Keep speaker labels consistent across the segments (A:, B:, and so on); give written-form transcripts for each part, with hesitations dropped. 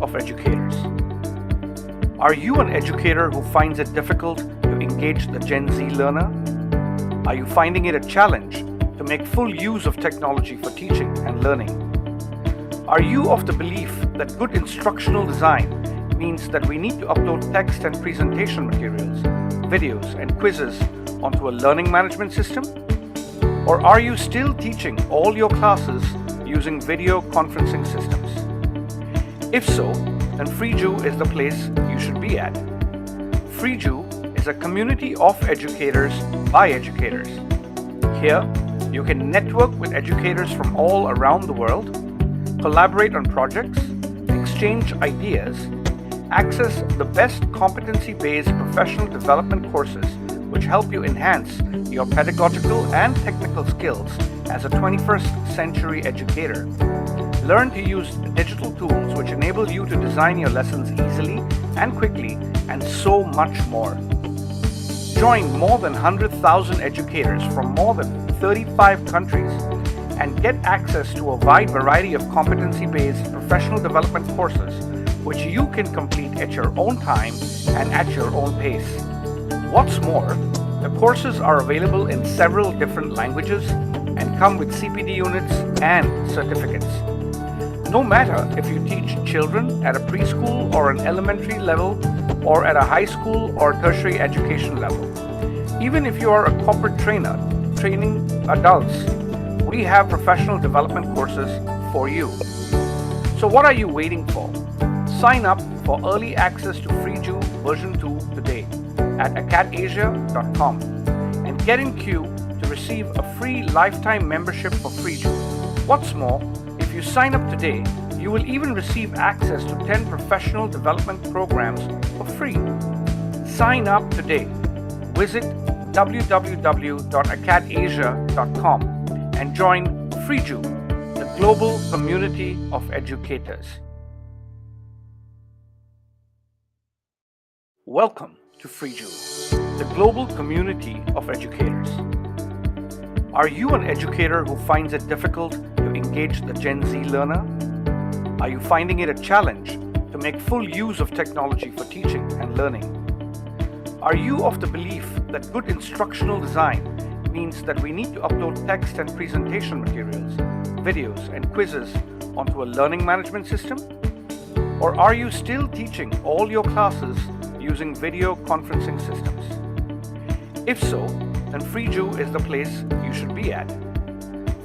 A: of educators. Are you an educator who finds it difficult to engage the Gen Z learner? Are you finding it a challenge to make full use of technology for teaching and learning? Are you of the belief that good instructional design means that we need to upload text and presentation materials, videos, and quizzes onto a learning management system? Or are you still teaching all your classes using video conferencing systems? If so, then FreeJu is the place you should be at. FreeJu is a community of educators by educators. Here, you can network with educators from all around the world, collaborate on projects, exchange ideas, access the best competency-based professional development courses which help you enhance your pedagogical and technical skills as a 21st century educator. Learn to use digital tools which enable you to design your lessons easily and quickly, and so much more. Join more than 100,000 educators from more than 35 countries and get access to a wide variety of competency-based professional development courses which you can complete at your own time and at your own pace. What's more, the courses are available in several different languages and come with CPD units and certificates. No matter if you teach children at a preschool or an elementary level, or at a high school or tertiary education level. Even if you are a corporate trainer training adults, we have professional development courses for you. So what are you waiting for? Sign up for early access to FreeJu version 2 today at akadasia.com and get in queue to receive a free lifetime membership for FreeJu. What's more, if you sign up today, you will even receive access to 10 professional development programs for free. Sign up today. Visit www.akadasia.com and join FreeJu, the global community of educators. Welcome to FreeJu, the global community of educators. Are you an educator who finds it difficult to engage the Gen Z learner? Are you finding it a challenge to make full use of technology for teaching and learning? Are you of the belief that good instructional design means that we need to upload text and presentation materials, videos, and quizzes onto a learning management system? Or are you still teaching all your classes using video conferencing systems? If so, then FreeJu is the place you should be at.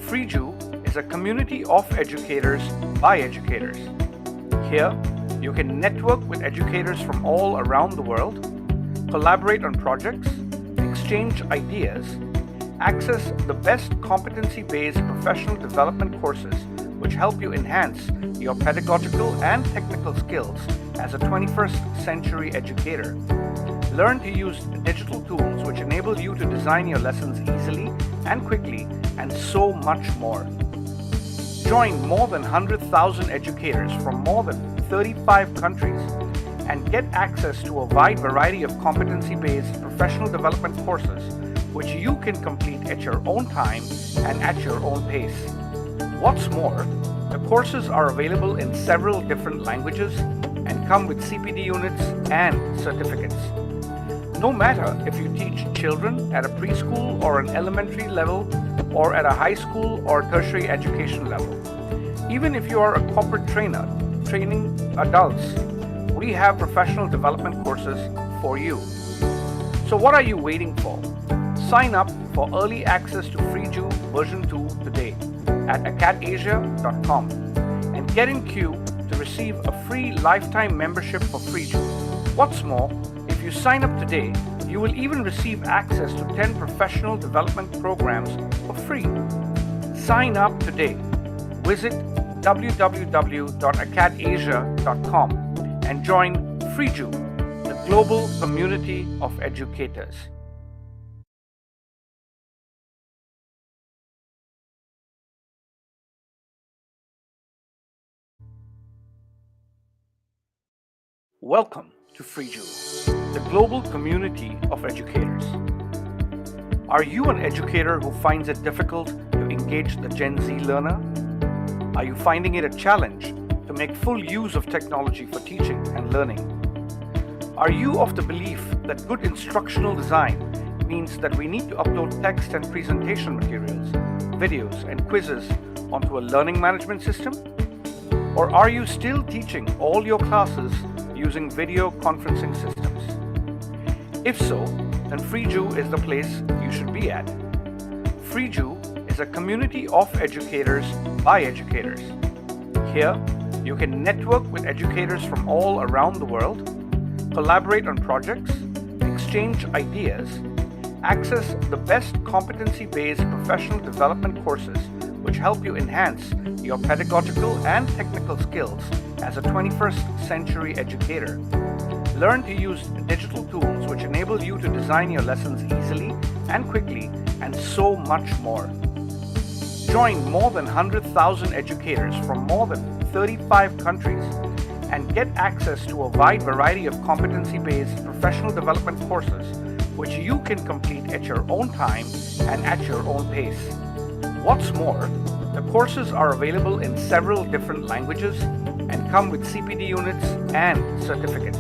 A: FreeJu is a community of educators by educators. Here, you can network with educators from all around the world, collaborate on projects, exchange ideas, access the best competency-based professional development courses which help you enhance your pedagogical and technical skills as a 21st century educator. Learn to use digital tools which enable you to design your lessons easily and quickly, and so much more. Join more than 100,000 educators from more than 35 countries and get access to a wide variety of competency-based professional development courses which you can complete at your own time and at your own pace. What's more, the courses are available in several different languages and come with CPD units and certificates. No matter if you teach children at a preschool or an elementary level, or at a high school or tertiary education level. Even if you are a corporate trainer training adults, we have professional development courses for you. So what are you waiting for? Sign up for early access to FreeJu version 2 today at akadasia.com and get in queue to receive a free lifetime membership for FreeJu. What's more, if you sign up today, you will even receive access to 10 professional development programs for free. Sign up today. Visit www.akadasia.com and join FreeJu, the global community of educators. Welcome to FreeJu, the global community of educators. Are you an educator who finds it difficult to engage the Gen Z learner? Are you finding it a challenge to to make full use of technology for teaching and learning? Are you of the belief that good instructional design means that we need to upload text and presentation materials, videos, and quizzes onto a learning management system? Or are you still teaching all your classes using video conferencing systems? If so, then Freeju is the place you should be at. Freeju is a community of educators by educators. Here, you can network with educators from all around the world, collaborate on projects, exchange ideas, access the best competency-based professional development courses which help you enhance your pedagogical and technical skills as a 21st century educator. Learn to use digital tools which enable you to design your lessons easily and quickly, and so much more. Join more than 100,000 educators from more than 35 countries and get access to a wide variety of competency-based professional development courses which you can complete at your own time and at your own pace. What's more, the courses are available in several different languages and come with CPD units and certificates.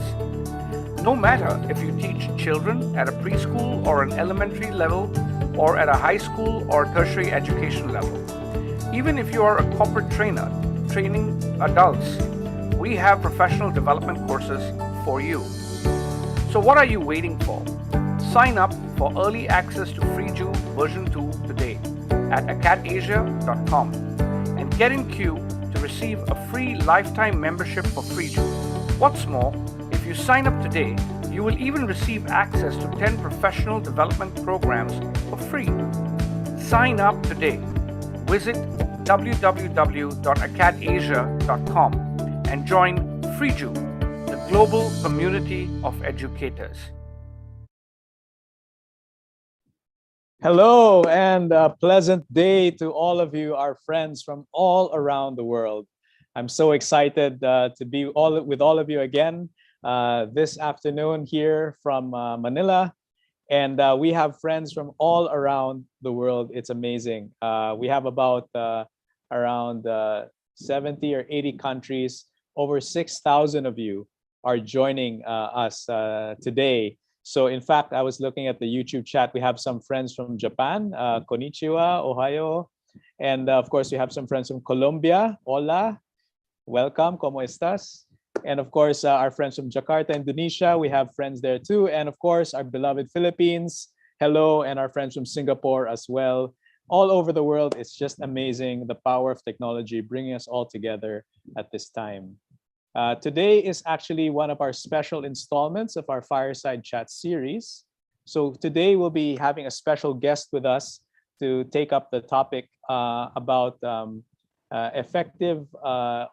A: No matter if you teach children at a preschool or an elementary level, or at a high school or tertiary education level. Even if you are a corporate trainer training adults, we have professional development courses for you. So what are you waiting for? Sign up for early access to Freeju version 2 today at akadasia.com and get in queue to receive a free lifetime membership for Freeju. What's more, if you sign up today, you will even receive access to 10 professional development programs for free. Sign up today. Visit www.akadasia.com and join Freeju, the global community of educators.
B: Hello and a pleasant day to all of you, our friends from all around the world. I'm so excited to be with all of you again this afternoon here from Manila. And we have friends from all around the world. It's amazing. We have about around 70 or 80 countries. Over 6,000 of you are joining us today. So in fact, I was looking at the YouTube chat. We have some friends from Japan, konnichiwa, ohayo. And of course, we have some friends from Colombia, hola, welcome, ¿cómo estás? And of course, our friends from Jakarta, Indonesia, we have friends there too. And of course, our beloved Philippines, hello, and our friends from Singapore as well. All over the world, it's just amazing, the power of technology bringing us all together at this time. Today is actually one of our special installments of our Fireside Chat series. So today we'll be having a special guest with us to take up the topic about effective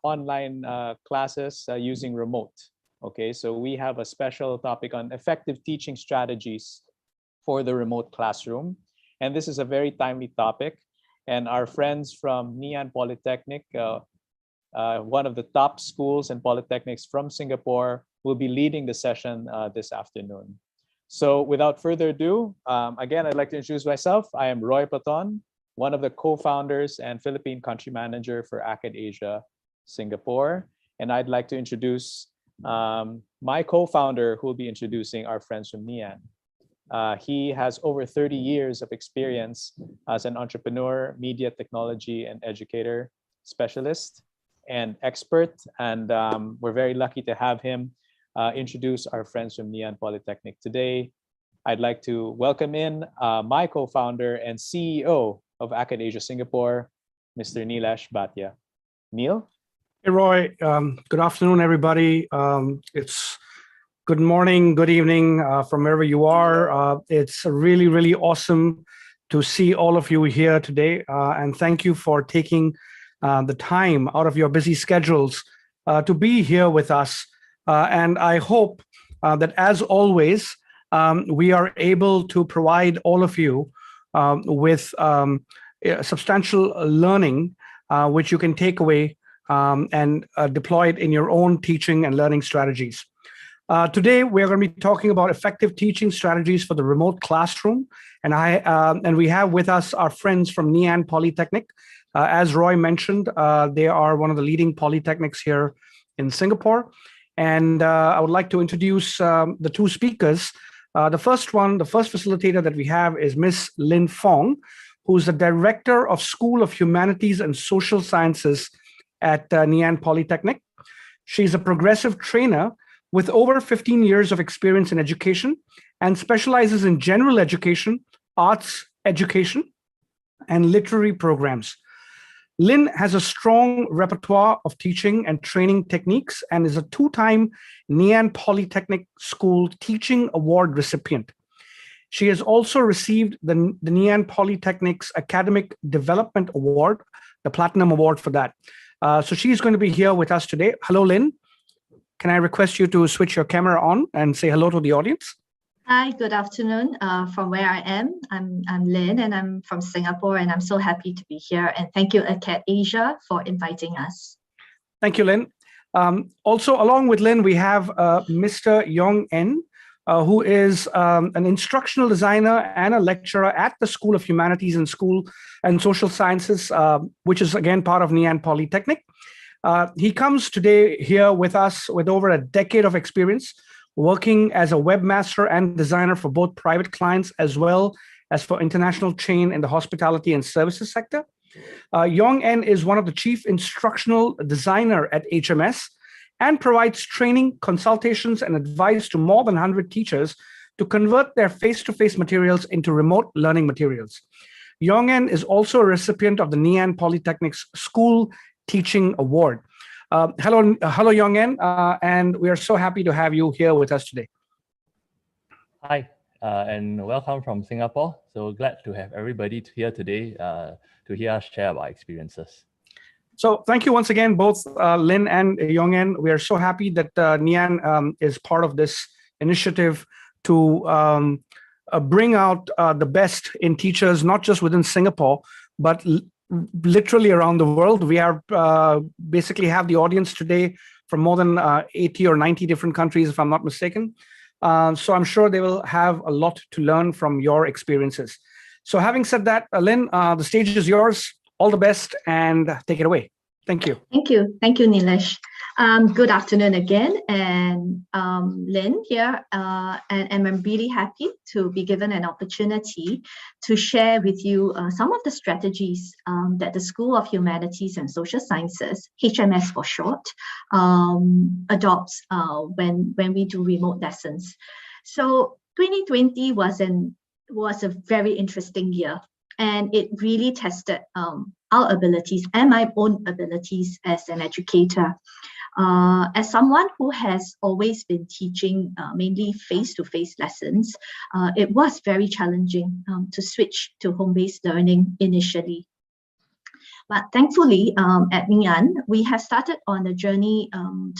B: online classes using remote. Okay, so we have a special topic on effective teaching strategies for the remote classroom. And this is a very timely topic. And our friends from Ngee Polytechnic, one of the top schools and polytechnics from Singapore, will be leading the session this afternoon. So without further ado, again, I'd like to introduce myself. I am Roy Paton, one of the co-founders and Philippine country manager for Akadasia Singapore. And I'd like to introduce my co-founder who will be introducing our friends from Ngee. He has over 30 years of experience as an entrepreneur, media technology and educator specialist and expert. And we're very lucky to have him introduce our friends from Ngee Polytechnic today. I'd like to welcome in my co-founder and CEO of Akadasia Singapore, Mr. Nilesh Bhatia. Neil?
A: Hey, Roy. Good afternoon, everybody. It's good morning, good evening from wherever you are. It's really, really awesome to see all of you here today. And thank you for taking the time out of your busy schedules to be here with us. And I hope that, as always, we are able to provide all of you with substantial learning, which you can take away and deploy it in your own teaching and learning strategies. Today, we're going to be talking about effective teaching strategies for the remote classroom. And we have with us our friends from Ngee Polytechnic. As Roy mentioned, they are one of the leading polytechnics here in Singapore. And I would like to introduce the two speakers. The first facilitator that we have is Miss Lin Fong, who's the Director of School of Humanities and Social Sciences at Ngee Ann Polytechnic. She's a progressive trainer with over 15 years of experience in education and specializes in general education, arts education, and literary programs. Lin has a strong repertoire of teaching and training techniques and is a two-time Ngee Ann Polytechnic School Teaching Award recipient. She has also received the Ngee Ann Polytechnic's Academic Development Award, the Platinum Award for that. So she's going to be here with us today. Hello, Lin. Can I request you to switch your camera on and say hello to the audience?
C: Hi, good afternoon. From where I am, I'm Lin and I'm from Singapore, and I'm so happy to be here. And thank you, Akadasia, for inviting us.
A: Thank you, Lin. Also, along with Lin, we have Mr. Yong En, who is an instructional designer and a lecturer at the School of Humanities and Social Sciences, which is again part of Ngee Ann Polytechnic. He comes today here with us with over a decade of experience working as a webmaster and designer for both private clients as well as for international chain in the hospitality and services sector. Yong En is one of the chief instructional designer at HMS and provides training, consultations, and advice to more than 100 teachers to convert their face-to-face materials into remote learning materials. Yong En is also a recipient of the Ngee Ann Polytechnic's School Teaching Award. Hello, Yong En, and we are so happy to have you here with us today.
D: Hi, and welcome from Singapore. So glad to have everybody here today to hear us share our experiences.
A: So thank you once again, both Lin and Yong En. We are so happy that Ngee Ann is part of this initiative to bring out the best in teachers, not just within Singapore, but literally around the world. We are basically have the audience today from more than 80 or 90 different countries, if I'm not mistaken. So I'm sure they will have a lot to learn from your experiences. So having said that, Lin, the stage is yours. All the best and take it away. Thank you.
C: Thank you. Thank you, Nilesh. Good afternoon again, and Lin here, and I'm really happy to be given an opportunity to share with you some of the strategies that the School of Humanities and Social Sciences, HMS for short, adopts when we do remote lessons. So 2020 was a very interesting year, and it really tested our abilities and my own abilities as an educator. As someone who has always been teaching mainly face-to-face lessons, it was very challenging to switch to home-based learning initially. But thankfully, at Ngee Ann, we have started on a journey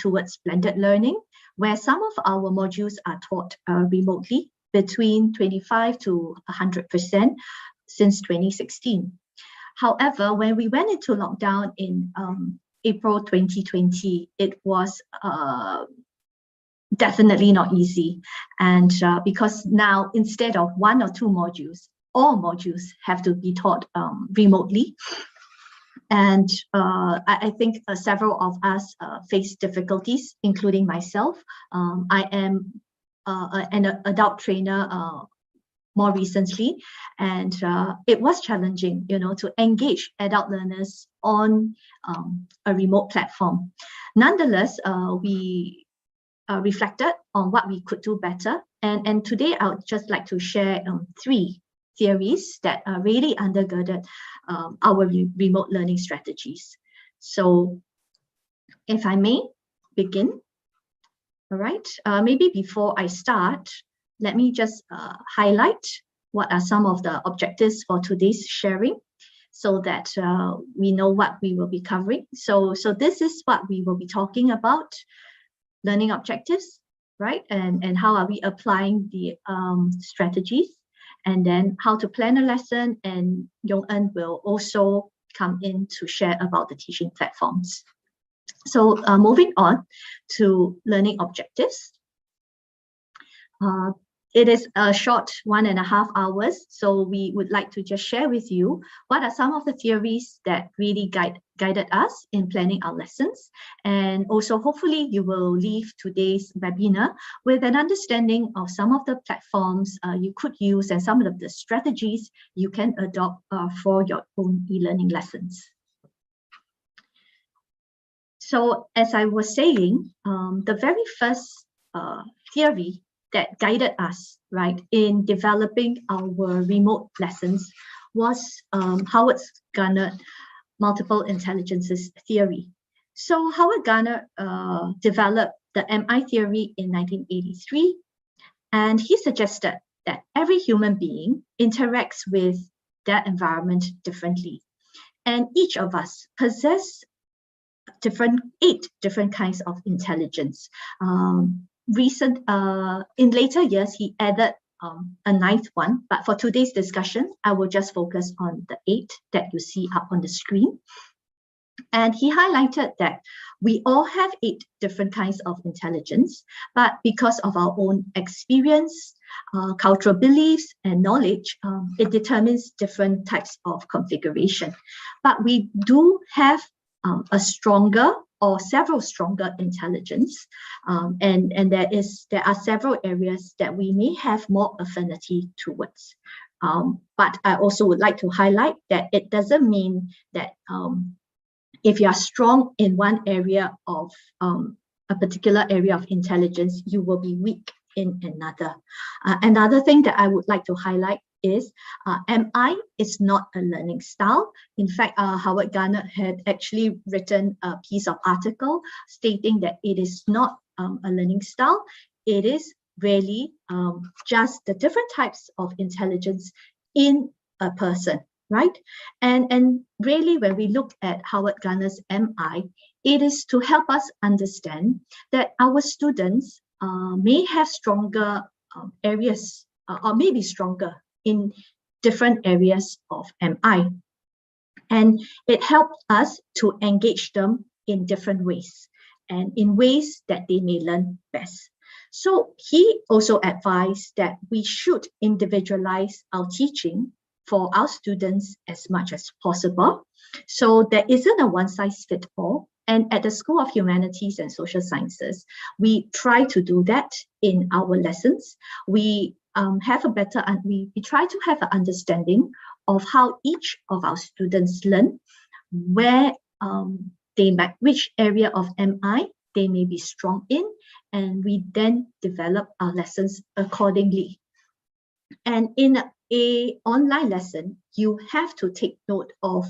C: towards blended learning, where some of our modules are taught remotely between 25 to 100% since 2016. However, when we went into lockdown in April 2020, it was definitely not easy. And because now, instead of one or two modules, all modules have to be taught remotely. And I think several of us face difficulties, including myself. I am an adult trainer more recently, and it was challenging, to engage adult learners on a remote platform. Nonetheless, we reflected on what we could do better, and today I would just like to share 3 theories that really undergirded our remote learning strategies. So if I may begin. All right, maybe before I start, let me just highlight what are some of the objectives for today's sharing so that we know what we will be covering. So this is what we will be talking about: learning objectives, right? And how are we applying the strategies, and then how to plan a lesson. And Yong En will also come in to share about the teaching platforms. So moving on to learning objectives. It is a short 1.5 hours, so we would like to just share with you what are some of the theories that really guided us in planning our lessons. And also, hopefully, you will leave today's webinar with an understanding of some of the platforms you could use and some of the strategies you can adopt for your own e-learning lessons. So, as I was saying, the very first theory that guided us, right, in developing our remote lessons was Howard Gardner multiple intelligences theory. So Howard Gardner developed the MI theory in 1983, and he suggested that every human being interacts with their environment differently. And each of us possess 8 different kinds of intelligence. In later years, he added a 9th one, but for today's discussion, I will just focus on the 8 that you see up on the screen. And he highlighted that we all have 8 different kinds of intelligence, but because of our own experience, cultural beliefs, and knowledge, it determines different types of configuration. But we do have a stronger or several stronger intelligence, and there are several areas that we may have more affinity towards. But I also would like to highlight that it doesn't mean that if you are strong in one area of a particular area of intelligence, you will be weak in another. Another thing that I would like to highlight is MI is not a learning style. In fact, Howard Gardner had actually written a piece of article stating that it is not a learning style. It is really just the different types of intelligence in a person, right? And really, when we look at Howard Gardner's MI, it is to help us understand that our students may have stronger areas or maybe stronger in different areas of MI. And it helped us to engage them in different ways and in ways that they may learn best. So he also advised that we should individualize our teaching for our students as much as possible. So there isn't a one-size-fits-all. And at the School of Humanities and Social Sciences, we try to do that in our lessons. We we try to have an understanding of how each of our students learn, where which area of MI they may be strong in, and we then develop our lessons accordingly. And in an online lesson, you have to take note of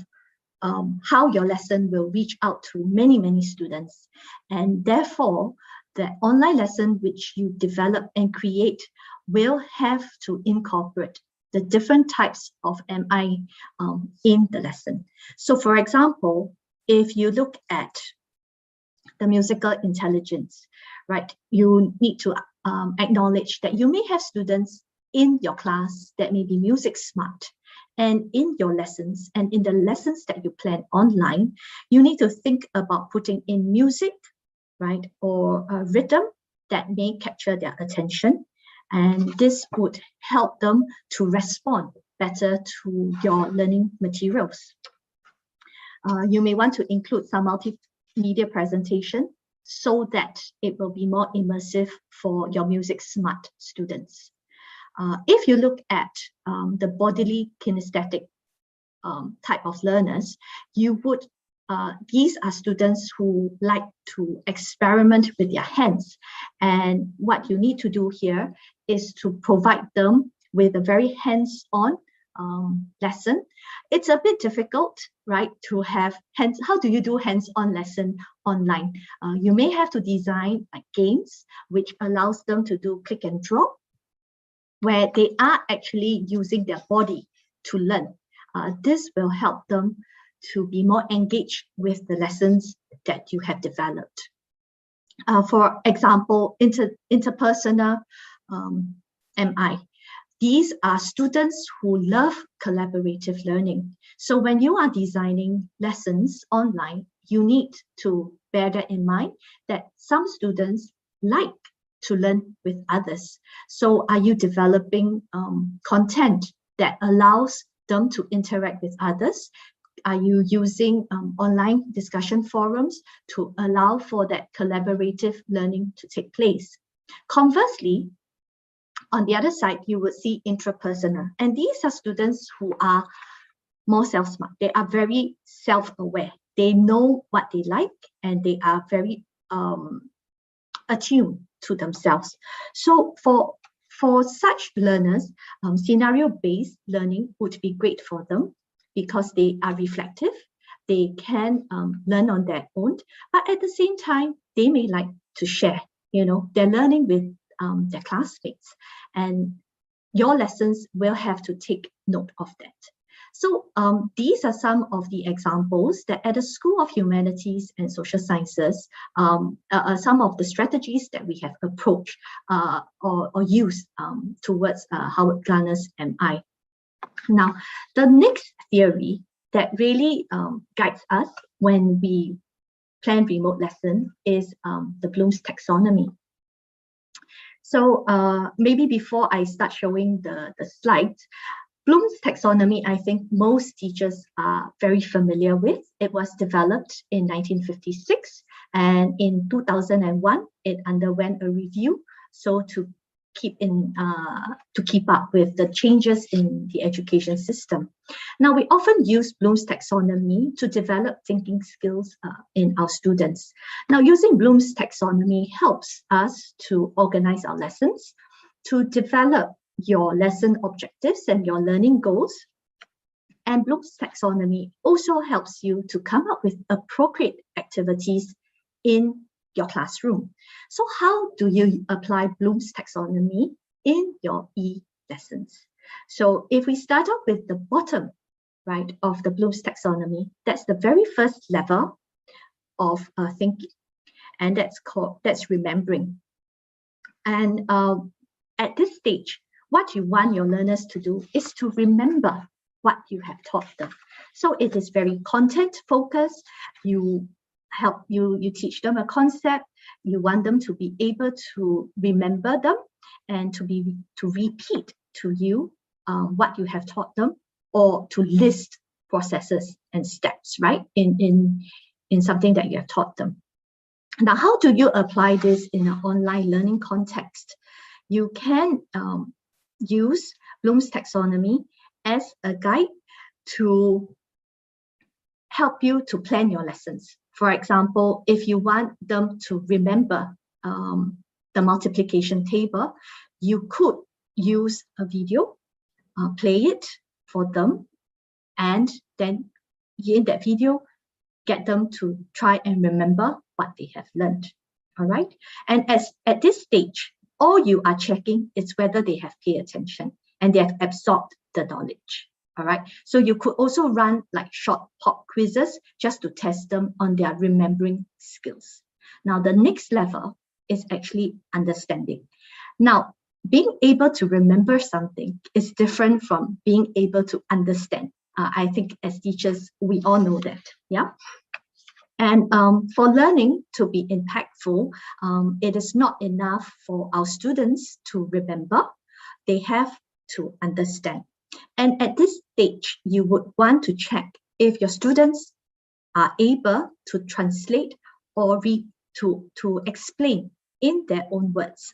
C: how your lesson will reach out to many, many students. And therefore, the online lesson which you develop and create will have to incorporate the different types of MI in the lesson. So for example, if you look at the musical intelligence, right, you need to acknowledge that you may have students in your class that may be music smart. And in your lessons and in the lessons that you plan online, you need to think about putting in music, right, or a rhythm that may capture their attention. And this would help them to respond better to your learning materials. You may want to include some multimedia presentation so that it will be more immersive for your music smart students. If you look at the bodily kinesthetic type of learners, these are students who like to experiment with their hands. And what you need to do here is to provide them with a very hands-on lesson. It's a bit difficult, right, to have hands. How do you do hands-on lesson online? You may have to design games which allows them to do click and drop, where they are actually using their body to learn. This will help them to be more engaged with the lessons that you have developed. For example, interpersonal MI. These are students who love collaborative learning. So when you are designing lessons online, you need to bear that in mind that some students like to learn with others. So are you developing content that allows them to interact with others? Are you using online discussion forums to allow for that collaborative learning to take place? Conversely, on the other side, you would see intrapersonal. And these are students who are more self-smart. They are very self-aware. They know what they like, and they are very attuned to themselves. So for such learners, scenario-based learning would be great for them because they are reflective. They can learn on their own, but at the same time, they may like to share. They're learning with their classmates, and your lessons will have to take note of that. So these are some of the examples that at the School of Humanities and Social Sciences, some of the strategies that we have approached or used towards Howard Gardner's MI. Now, the next theory that really guides us when we plan remote lesson is the Bloom's taxonomy. So maybe before I start showing the slides, Bloom's taxonomy, I think most teachers are very familiar with. It was developed in 1956, and in 2001, it underwent a review. So to keep up with the changes in the education system. Now, we often use Bloom's taxonomy to develop thinking skills in our students. Now, using Bloom's taxonomy helps us to organize our lessons, to develop your lesson objectives and your learning goals. And Bloom's taxonomy also helps you to come up with appropriate activities in your classroom. So how do you apply Bloom's taxonomy in your e-lessons? So if we start off with the bottom right of the Bloom's taxonomy, that's the very first level of thinking, and that's remembering. And at this stage, what you want your learners to do is to remember what you have taught them. So it is very content focused. You teach them a concept. You want them to be able to remember them and to repeat to you what you have taught them, or to list processes and steps, right, in something that you have taught them. Now, how do you apply this in an online learning context? You can use Bloom's taxonomy as a guide to help you to plan your lessons. For example, if you want them to remember the multiplication table, you could use a video, play it for them, and then in that video, get them to try and remember what they have learned. All right. And at this stage, all you are checking is whether they have paid attention and they have absorbed the knowledge. All right. So you could also run like short pop quizzes just to test them on their remembering skills. Now, the next level is actually understanding. Now, being able to remember something is different from being able to understand. I think as teachers, we all know that. Yeah. And for learning to be impactful, it is not enough for our students to remember. They have to understand. And at this stage, you would want to check if your students are able to translate or to explain in their own words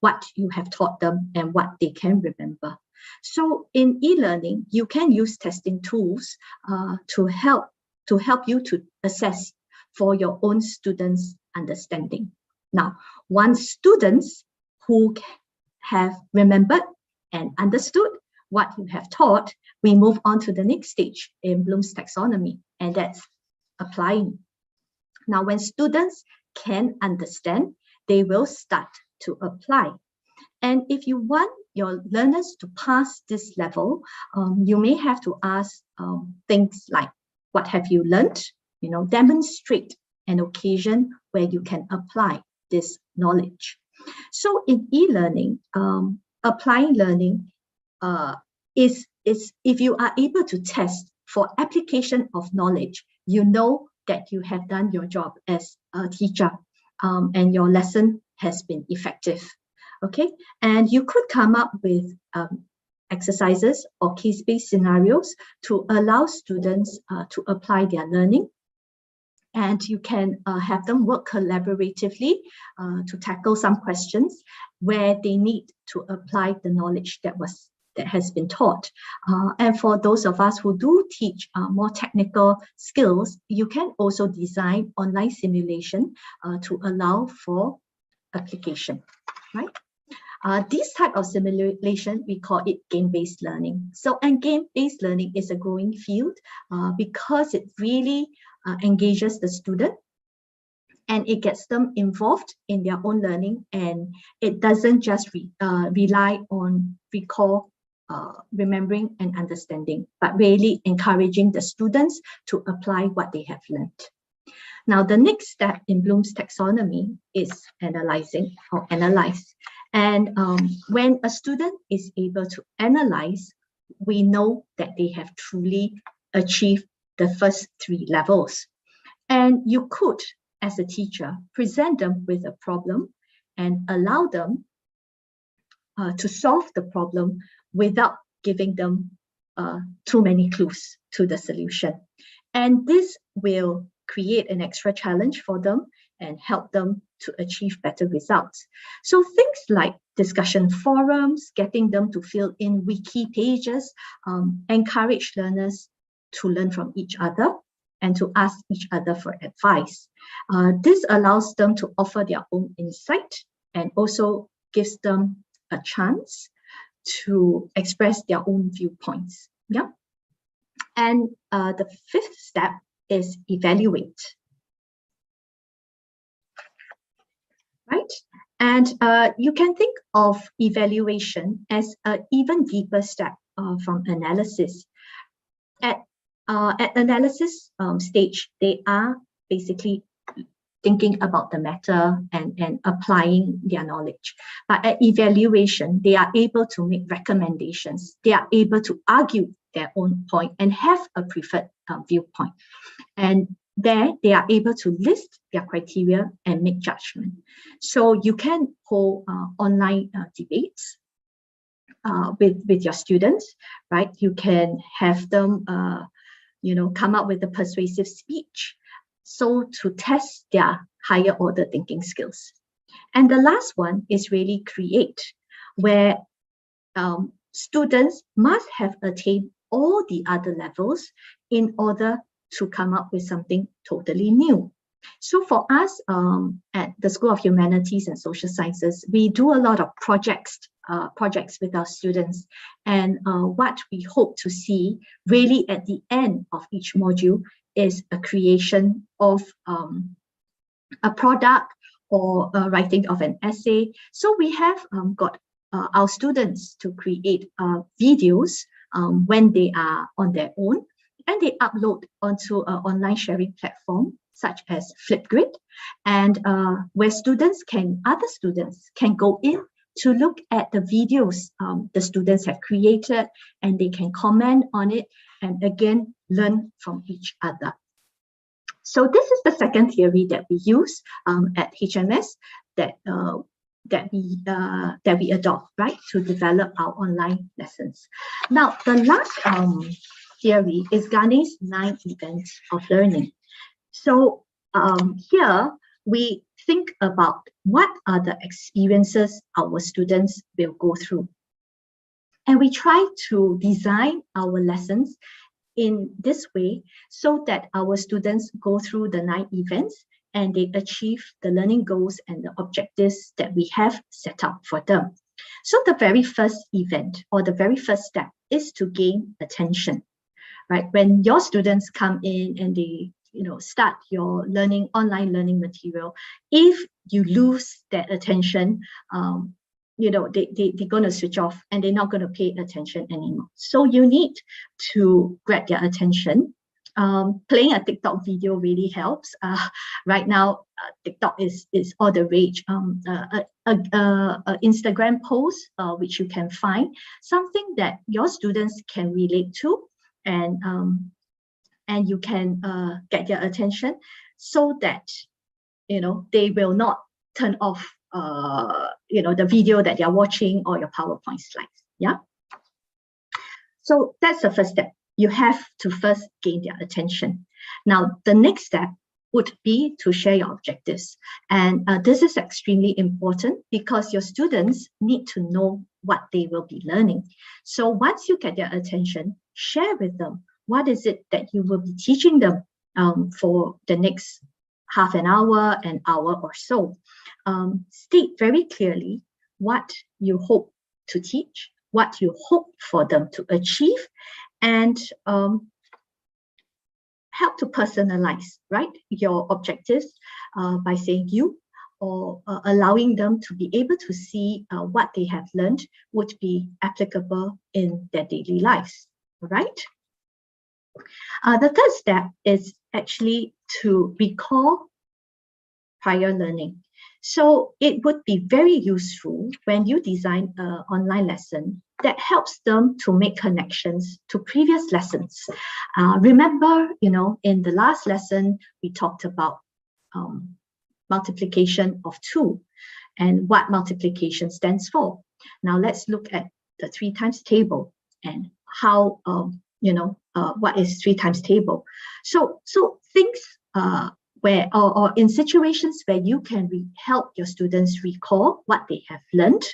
C: what you have taught them and what they can remember. So in e-learning, you can use testing tools to help you to assess for your own students' understanding. Now, once students who have remembered and understood what you have taught, we move on to the next stage in Bloom's taxonomy, and that's applying. Now, when students can understand, they will start to apply. And if you want your learners to pass this level, you may have to ask things like, what have you learned? Demonstrate an occasion where you can apply this knowledge. So in e-learning, applying learning is if you are able to test for application of knowledge, you know that you have done your job as a teacher, and your lesson has been effective. Okay, and you could come up with exercises or case-based scenarios to allow students to apply their learning. And you can have them work collaboratively to tackle some questions where they need to apply the knowledge that has been taught. And for those of us who do teach more technical skills, you can also design online simulation to allow for application, right? This type of simulation, we call it game-based learning. So, and game-based learning is a growing field because it really engages the student and it gets them involved in their own learning, and it doesn't just rely on remembering and understanding, but really encouraging the students to apply what they have learned. Now, the next step in Bloom's taxonomy is analyzing or analyze. And when a student is able to analyze, we know that they have truly achieved the first 3 levels. And you could, as a teacher, present them with a problem and allow them to solve the problem without giving them too many clues to the solution. And this will create an extra challenge for them and help them to achieve better results. So things like discussion forums, getting them to fill in wiki pages, encourage learners to learn from each other and to ask each other for advice. This allows them to offer their own insight and also gives them a chance to express their own viewpoints. Yeah. And the 5th step is evaluate. Right? And you can think of evaluation as an even deeper step from analysis. At analysis stage, they are basically thinking about the matter and applying their knowledge. But at evaluation, they are able to make recommendations. They are able to argue their own point and have a preferred viewpoint. And there, they are able to list their criteria and make judgment. So you can hold online debates with your students, right? You can have them, come up with a persuasive speech, so to test their higher order thinking skills. And the last one is really create, where students must have attained all the other levels in order to come up with something totally new. So for us at the School of Humanities and Social Sciences, we do a lot of projects with our students. And what we hope to see really at the end of each module is a creation of a product or a writing of an essay. So we have got our students to create videos when they are on their own, and they upload onto an online sharing platform such as Flipgrid, and where other students can go in to look at the videos the students have created, and they can comment on it and again learn from each other. So this is the second theory that we use at HMS that we adopt, right, to develop our online lessons. Now, the last theory is Ghane's 9 events of learning. So here we think about what are the experiences our students will go through. And we try to design our lessons in this way so that our students go through the 9 events and they achieve the learning goals and the objectives that we have set out for them. So the very first event or the very first step is to gain attention, right? When your students come in and they start your online learning material, if you lose that attention, they're going to switch off and they're not going to pay attention anymore. So you need to grab their attention. Playing a TikTok video really helps. Right now, TikTok is all the rage. Instagram post, which you can find, something that your students can relate to, and you can get their attention so that they will not turn off the video that you're watching or your PowerPoint slides. Yeah. So that's the first step. You have to first gain their attention. Now, the next step would be to share your objectives. And this is extremely important because your students need to know what they will be learning. So once you get their attention, share with them what is it that you will be teaching them for the next half an hour or so. State very clearly what you hope to teach, what you hope for them to achieve, and help to personalize, right, your objectives by saying you, or allowing them to be able to see what they have learned would be applicable in their daily lives, right? The third step is actually to recall prior learning. So it would be very useful when you design an online lesson that helps them to make connections to previous lessons. Remember, in the last lesson, we talked about multiplication of 2 and what multiplication stands for. Now let's look at the 3 times table and how, what is 3 times table. So things where, or in situations where you can help your students recall what they have learned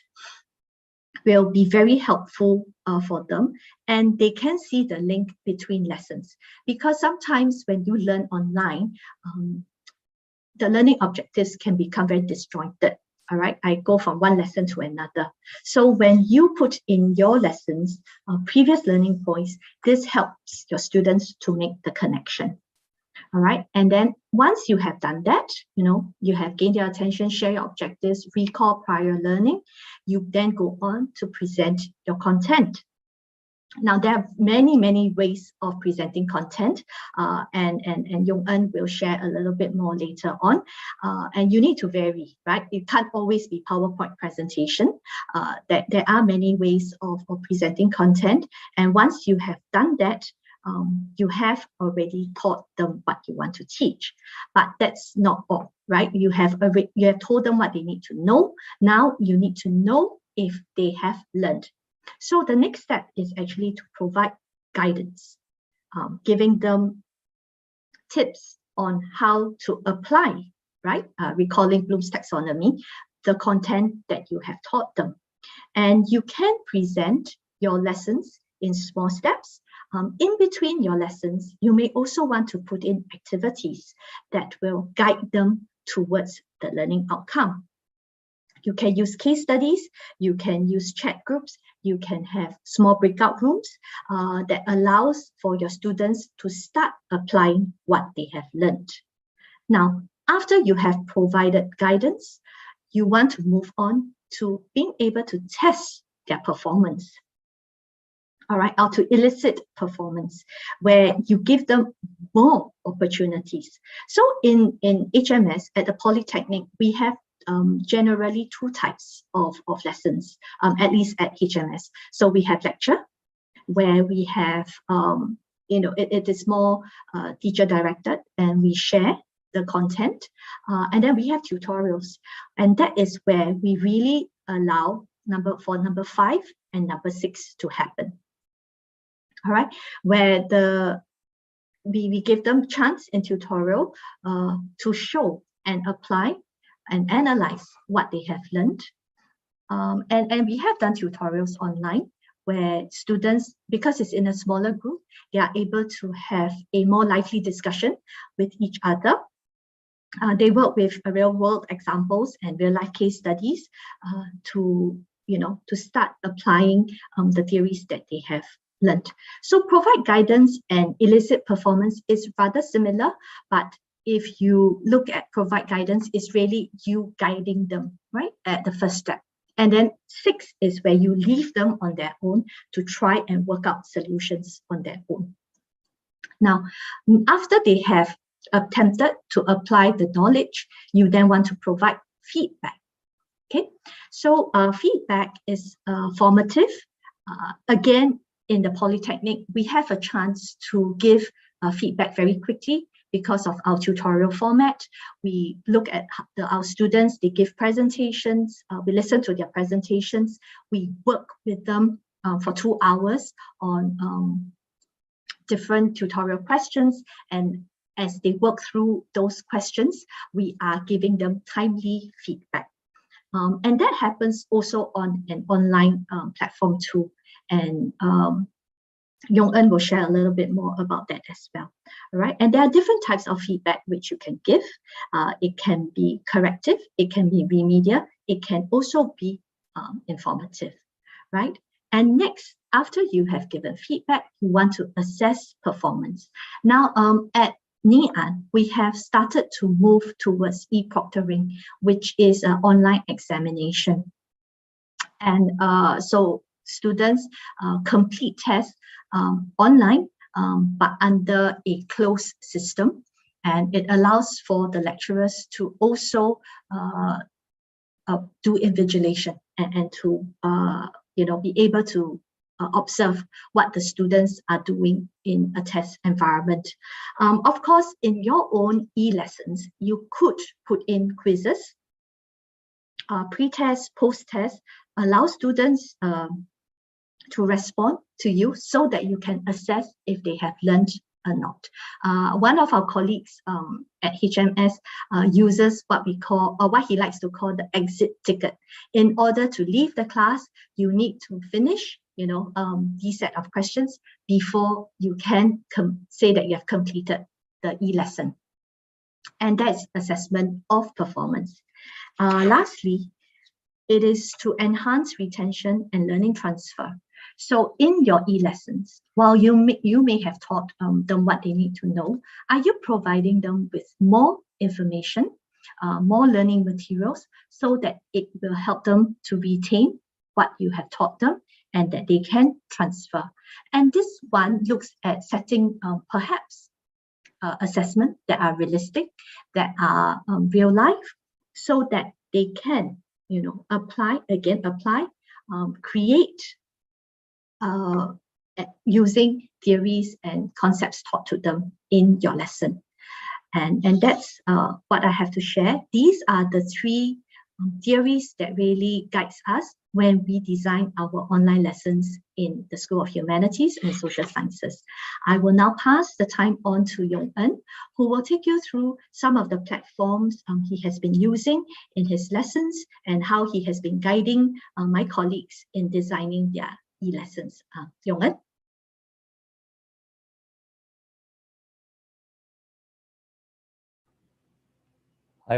C: will be very helpful for them, and they can see the link between lessons. Because sometimes when you learn online, the learning objectives can become very disjointed. All right, I go from one lesson to another. So when you put in your lessons previous learning points, this helps your students to make the connection. All right, and then once you have done that, you have gained their attention, share your objectives, recall prior learning, you then go on to present your content. Now, there are many ways of presenting content, and Yong-Eun will share a little bit more later on. And you need to vary, right? It can't always be PowerPoint presentation. There are many ways of presenting content. And once you have done that, you have already taught them what you want to teach. But that's not all, right? You have told them what they need to know. Now you need to know if they have learned. So the next step is actually to provide guidance, giving them tips on how to apply, right? Recalling Bloom's taxonomy, the content that you have taught them. And you can present your lessons in small steps. In between your lessons, you may also want to put in activities that will guide them towards the learning outcome. You can use case studies, you can use chat groups, you can have small breakout rooms that allows for your students to start applying what they have learned. Now, after you have provided guidance, you want to move on to being able to test their performance. All right, or to elicit performance, where you give them more opportunities. So in HMS at the Polytechnic, we have generally 2 types of lessons, at least at HMS. So we have lecture, where we have, it is more teacher directed, and we share the content. And then we have tutorials, and that is where we really allow number 5 and number 6 to happen. All right, where we give them chance in tutorial to show and apply and analyze what they have learned. And we have done tutorials online where students, because it's in a smaller group, they are able to have a more lively discussion with each other. They work with real world examples and real life case studies to start applying the theories that they have learned. So provide guidance and elicit performance is rather similar, but if you look at provide guidance, it's really you guiding them, right, at the first step. And then 6 is where you leave them on their own to try and work out solutions on their own. Now, after they have attempted to apply the knowledge, you then want to provide feedback. Okay, so feedback is formative. Again, in the Polytechnic, we have a chance to give feedback very quickly. because of our tutorial format. We look at our students, they give presentations, we listen to their presentations, we work with them for 2 hours on different tutorial questions, and as they work through those questions, we are giving them timely feedback. And that happens also on an online platform too. And Yong-En will share a little bit more about that as well. All right, and there are different types of feedback which you can give. It can be corrective, it can be remedial, it can also be informative, right? And next, after you have given feedback, you want to assess performance. Now, at Ngee, we have started to move towards e-proctoring, which is an online examination. And so students complete tests online, but under a closed system. And it allows for the lecturers to also do invigilation and to be able to observe what the students are doing in a test environment. Of course, in your own e-lessons, you could put in quizzes, pre-test, post-test, allow students to respond to you so that you can assess if they have learned or not. One of our colleagues at HMS uses what we call, or what he likes to call, the exit ticket. In order to leave the class, you need to finish these set of questions before you can say that you have completed the e-lesson. And that's assessment of performance. Lastly, it is to enhance retention and learning transfer. So in your e-lessons, while you may have taught them what they need to know, are you providing them with more information, more learning materials, so that it will help them to retain what you have taught them and that they can transfer? And this one looks at setting perhaps assessment that are realistic, that are real life, so that they can apply, create using theories and concepts taught to them in your lesson. And that's what I have to share. These are the 3 theories that really guides us when we design our online lessons in the School of Humanities and Social Sciences. I will now pass the time on to Yong-En, who will take you through some of the platforms he has been using in his lessons and how he has been guiding my colleagues in designing their e-lessons. Yong-En?
D: Hi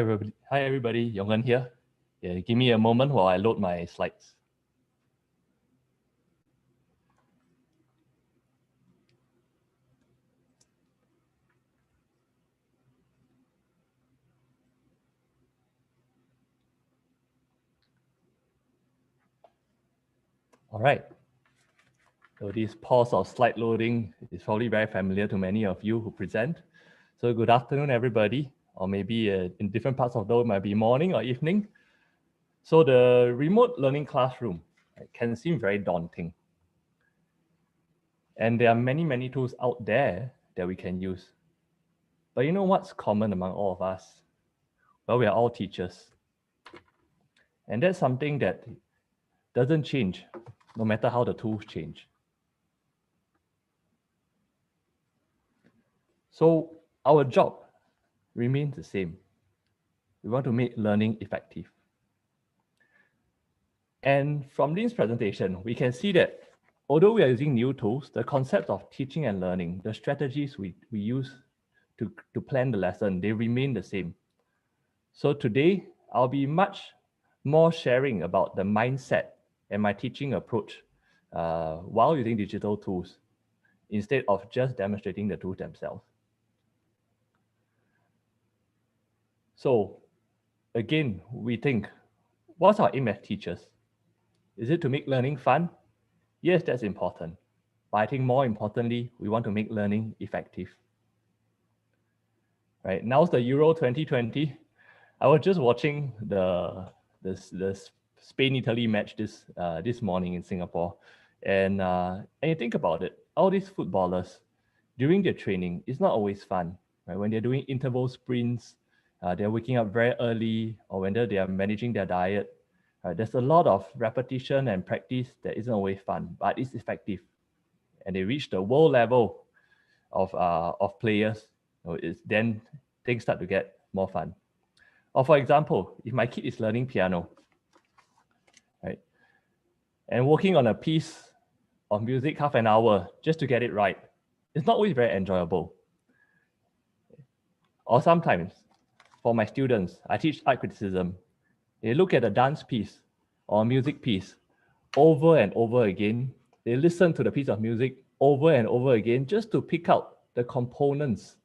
D: everybody, Yong-En here. Yeah, give me a moment while I load my slides. All right. So this pause of slide loading is probably very familiar to many of you who present. So good afternoon, everybody, or maybe in different parts of the world, it might be morning or evening. So the remote learning classroom can seem very daunting. And there are many, many tools out there that we can use. But you know what's common among all of us? Well, we are all teachers. And that's something that doesn't change, no matter how the tools change. So our job remains the same. We want to make learning effective. And from this presentation, we can see that although we are using new tools, the concepts of teaching and learning, the strategies we use to plan the lesson, they remain the same. So today, I'll be much more sharing about the mindset and my teaching approach while using digital tools, instead of just demonstrating the tools themselves. So again, we think, what's our aim as teachers? Is it to make learning fun? Yes, that's important. But I think more importantly, we want to make learning effective. Right, now's the Euro 2020. I was just watching the Spain-Italy match this morning in Singapore. And you think about it, all these footballers, during their training, it's not always fun. right? When they're doing interval sprints, they're waking up very early, or when they are managing their diet. There's a lot of repetition and practice that isn't always fun, but it's effective. And they reach the world level of players, then things start to get more fun. Or for example, if my kid is learning piano, right, and working on a piece of music half an hour just to get it right, it's not always very enjoyable. Or sometimes, for my students, I teach art criticism. They look at a dance piece or a music piece over and over again. They listen to the piece of music over and over again just to pick out the components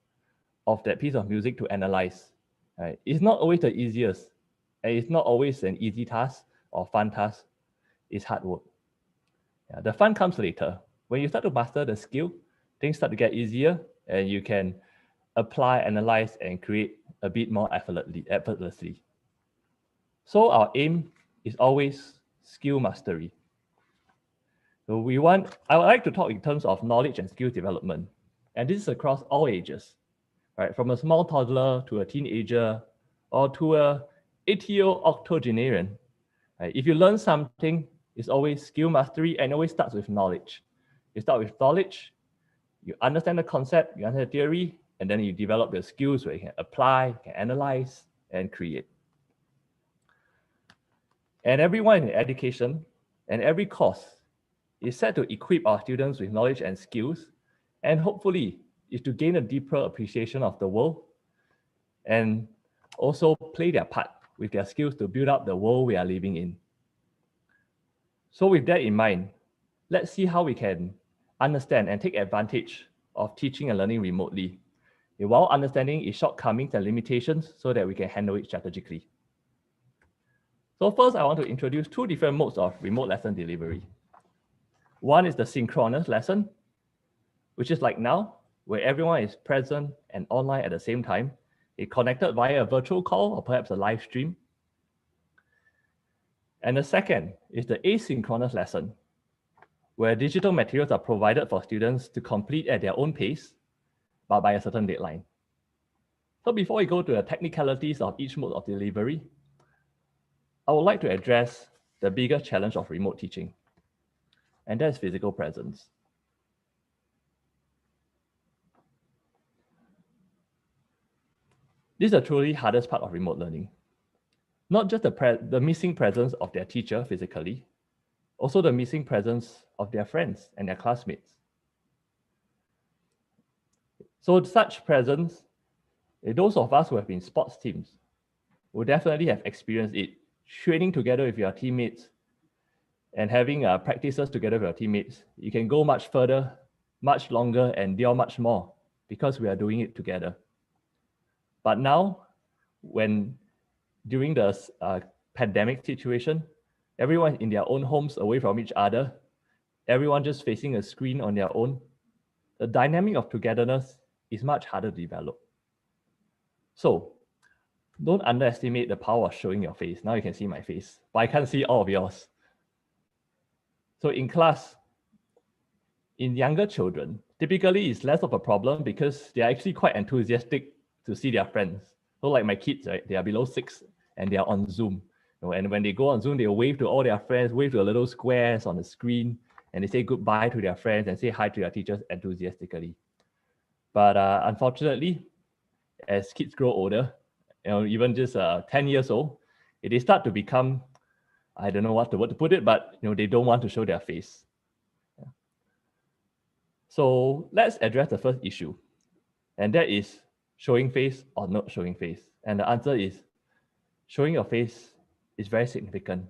D: of that piece of music to analyze. Right? It's not always the easiest, and it's not always an easy task or fun task. It's hard work. Yeah, the fun comes later. When you start to master the skill, things start to get easier, and you can apply, analyze, and create a bit more effortlessly. So our aim is always skill mastery. So I would like to talk in terms of knowledge and skill development. And this is across all ages, right? From a small toddler to a teenager or to a 80-year-old octogenarian. Right? If you learn something, it's always skill mastery, and it always starts with knowledge. You start with knowledge, you understand the concept, you understand the theory, and then you develop the skills where you can apply, can analyze, and create. And everyone in education and every course is set to equip our students with knowledge and skills, and hopefully is to gain a deeper appreciation of the world and also play their part with their skills to build up the world we are living in. So with that in mind, let's see how we can understand and take advantage of teaching and learning remotely, while understanding its shortcomings and limitations so that we can handle it strategically. So first, I want to introduce two different modes of remote lesson delivery. One is the synchronous lesson, which is like now, where everyone is present and online at the same time. It's connected via a virtual call or perhaps a live stream. And the second is the asynchronous lesson, where digital materials are provided for students to complete at their own pace, but by a certain deadline. So before we go to the technicalities of each mode of delivery, I would like to address the bigger challenge of remote teaching, and that's physical presence. This is the truly hardest part of remote learning. Not just the missing presence of their teacher physically, also the missing presence of their friends and their classmates. So such presence, those of us who have been sports teams will definitely have experienced it. Training together with your teammates and having practices together with your teammates, you can go much further, much longer, and endure much more because we are doing it together. But now, during the pandemic situation, everyone in their own homes away from each other, everyone just facing a screen on their own, the dynamic of togetherness is much harder to develop. So, don't underestimate the power of showing your face. Now you can see my face, but I can't see all of yours. So in class, in younger children, typically it's less of a problem because they're actually quite enthusiastic to see their friends. So like my kids, right, they are below 6 and they are on Zoom. And when they go on Zoom, they wave to all their friends, wave to the little squares on the screen, and they say goodbye to their friends and say hi to their teachers enthusiastically. But unfortunately, as kids grow older, even just 10 years old, they start to become, I don't know what the word to put it, but they don't want to show their face. Yeah. So let's address the first issue, and that is showing face or not showing face. And the answer is showing your face is very significant,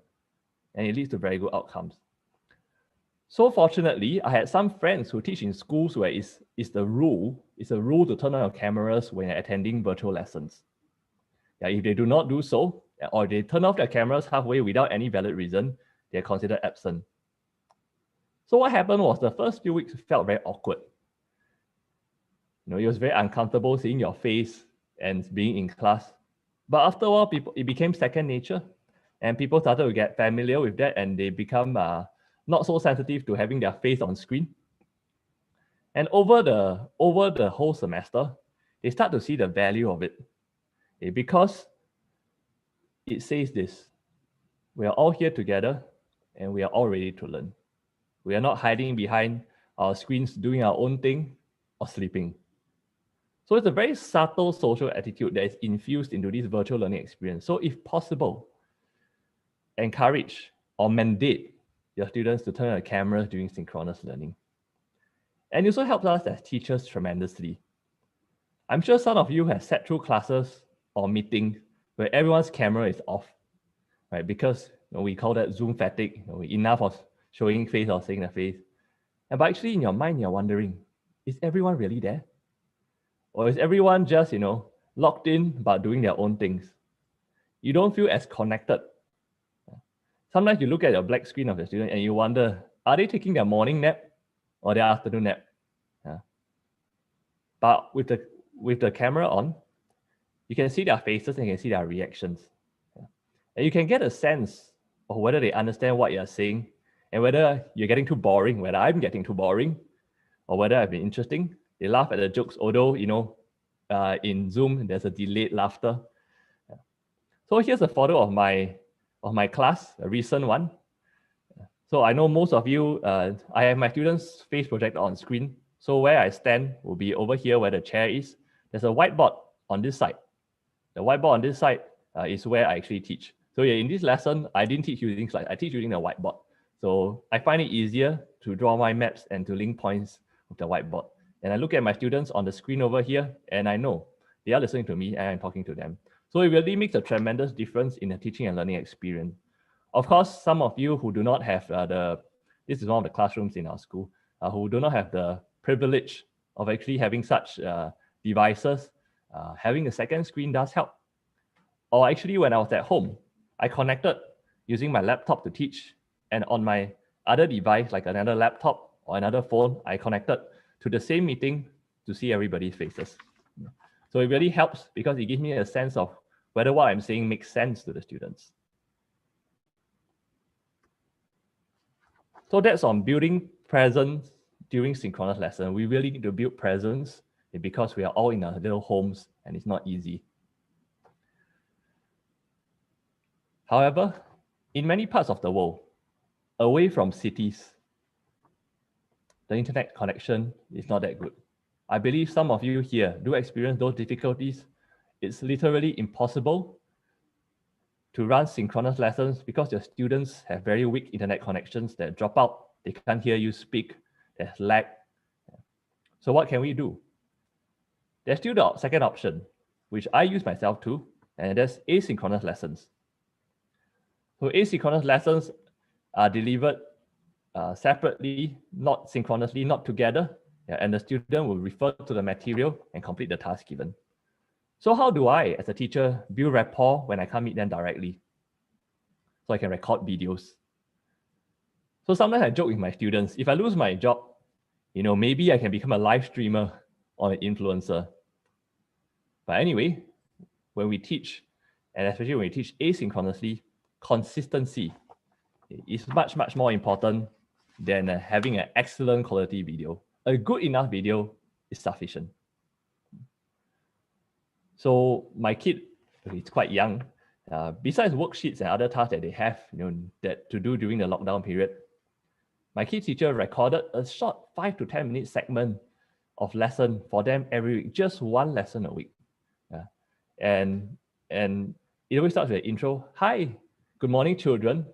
D: and it leads to very good outcomes. So fortunately, I had some friends who teach in schools where it's a rule to turn on your cameras when you're attending virtual lessons. Yeah, if they do not do so, or they turn off their cameras halfway without any valid reason, they're considered absent. So what happened was the first few weeks felt very awkward. It was very uncomfortable seeing your face and being in class. But after a while, it became second nature, and people started to get familiar with that, and they become not so sensitive to having their face on screen. And over the whole semester, they start to see the value of it. Because it says this: we are all here together and we are all ready to learn. We are not hiding behind our screens doing our own thing or sleeping. So it's a very subtle social attitude that is infused into this virtual learning experience. So if possible, encourage or mandate your students to turn on cameras during synchronous learning. And it also helps us as teachers tremendously. I'm sure some of you have sat through classes or meetings where everyone's camera is off, right? Because we call that Zoom fatigue, enough of showing face or saying the face. But actually in your mind, you're wondering, is everyone really there? Or is everyone just, locked in but doing their own things? You don't feel as connected. Sometimes you look at your black screen of the student and you wonder, are they taking their morning nap or their afternoon nap? But with the camera on, you can see their faces and you can see their reactions. And you can get a sense of whether they understand what you're saying and whether you're getting too boring, whether I'm getting too boring, or whether I've been interesting. They laugh at the jokes, although, in Zoom, there's a delayed laughter. So here's a photo of my class, a recent one. So I know most of you, I have my students' face projected on screen. So where I stand will be over here where the chair is. There's a whiteboard on this side. The whiteboard on this side is where I actually teach. So yeah, in this lesson, I didn't teach using slides. I teach using the whiteboard. So I find it easier to draw my maps and to link points with the whiteboard. And I look at my students on the screen over here, and I know they are listening to me and I'm talking to them. So it really makes a tremendous difference in the teaching and learning experience. Of course, some of you who do not have this is one of the classrooms in our school, who do not have the privilege of actually having such devices, having a second screen does help. Or actually, when I was at home, I connected using my laptop to teach, and on my other device, like another laptop or another phone, I connected to the same meeting to see everybody's faces. So it really helps because it gives me a sense of whether what I'm saying makes sense to the students. So that's on building presence during synchronous lesson. We really need to build presence because we are all in our little homes and it's not easy. However, in many parts of the world, away from cities, the internet connection is not that good. I believe some of you here do experience those difficulties. It's literally impossible to run synchronous lessons because your students have very weak internet connections that drop out. They can't hear you speak. There's lag. So what can we do? There's still the second option, which I use myself too, and that's asynchronous lessons. So asynchronous lessons are delivered separately, not synchronously, not together, and the student will refer to the material and complete the task given. So how do I, as a teacher, build rapport when I can't meet them directly? So I can record videos. So sometimes I joke with my students, if I lose my job, maybe I can become a live streamer or an influencer. But anyway, when we teach, and especially when we teach asynchronously, consistency is much, much more important than having an excellent quality video. A good enough video is sufficient. So my kid, he's quite young. Besides worksheets and other tasks that they have, that to do during the lockdown period, my kid teacher recorded a short 5 to 10 minute segment of lesson for them every week, just one lesson a week. And it always starts with the intro. Hi, good morning, children.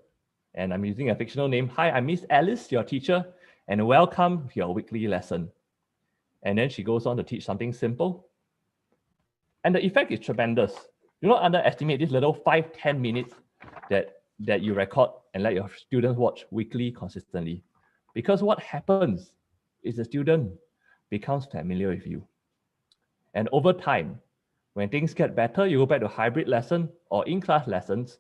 D: And I'm using a fictional name. Hi, I'm Miss Alice, your teacher, and welcome to your weekly lesson. And then she goes on to teach something simple. And the effect is tremendous. Do not underestimate this little 5-10 minutes that you record and let your students watch weekly consistently. Because what happens is the student becomes familiar with you. And over time, when things get better, you go back to hybrid lesson or in-class lessons,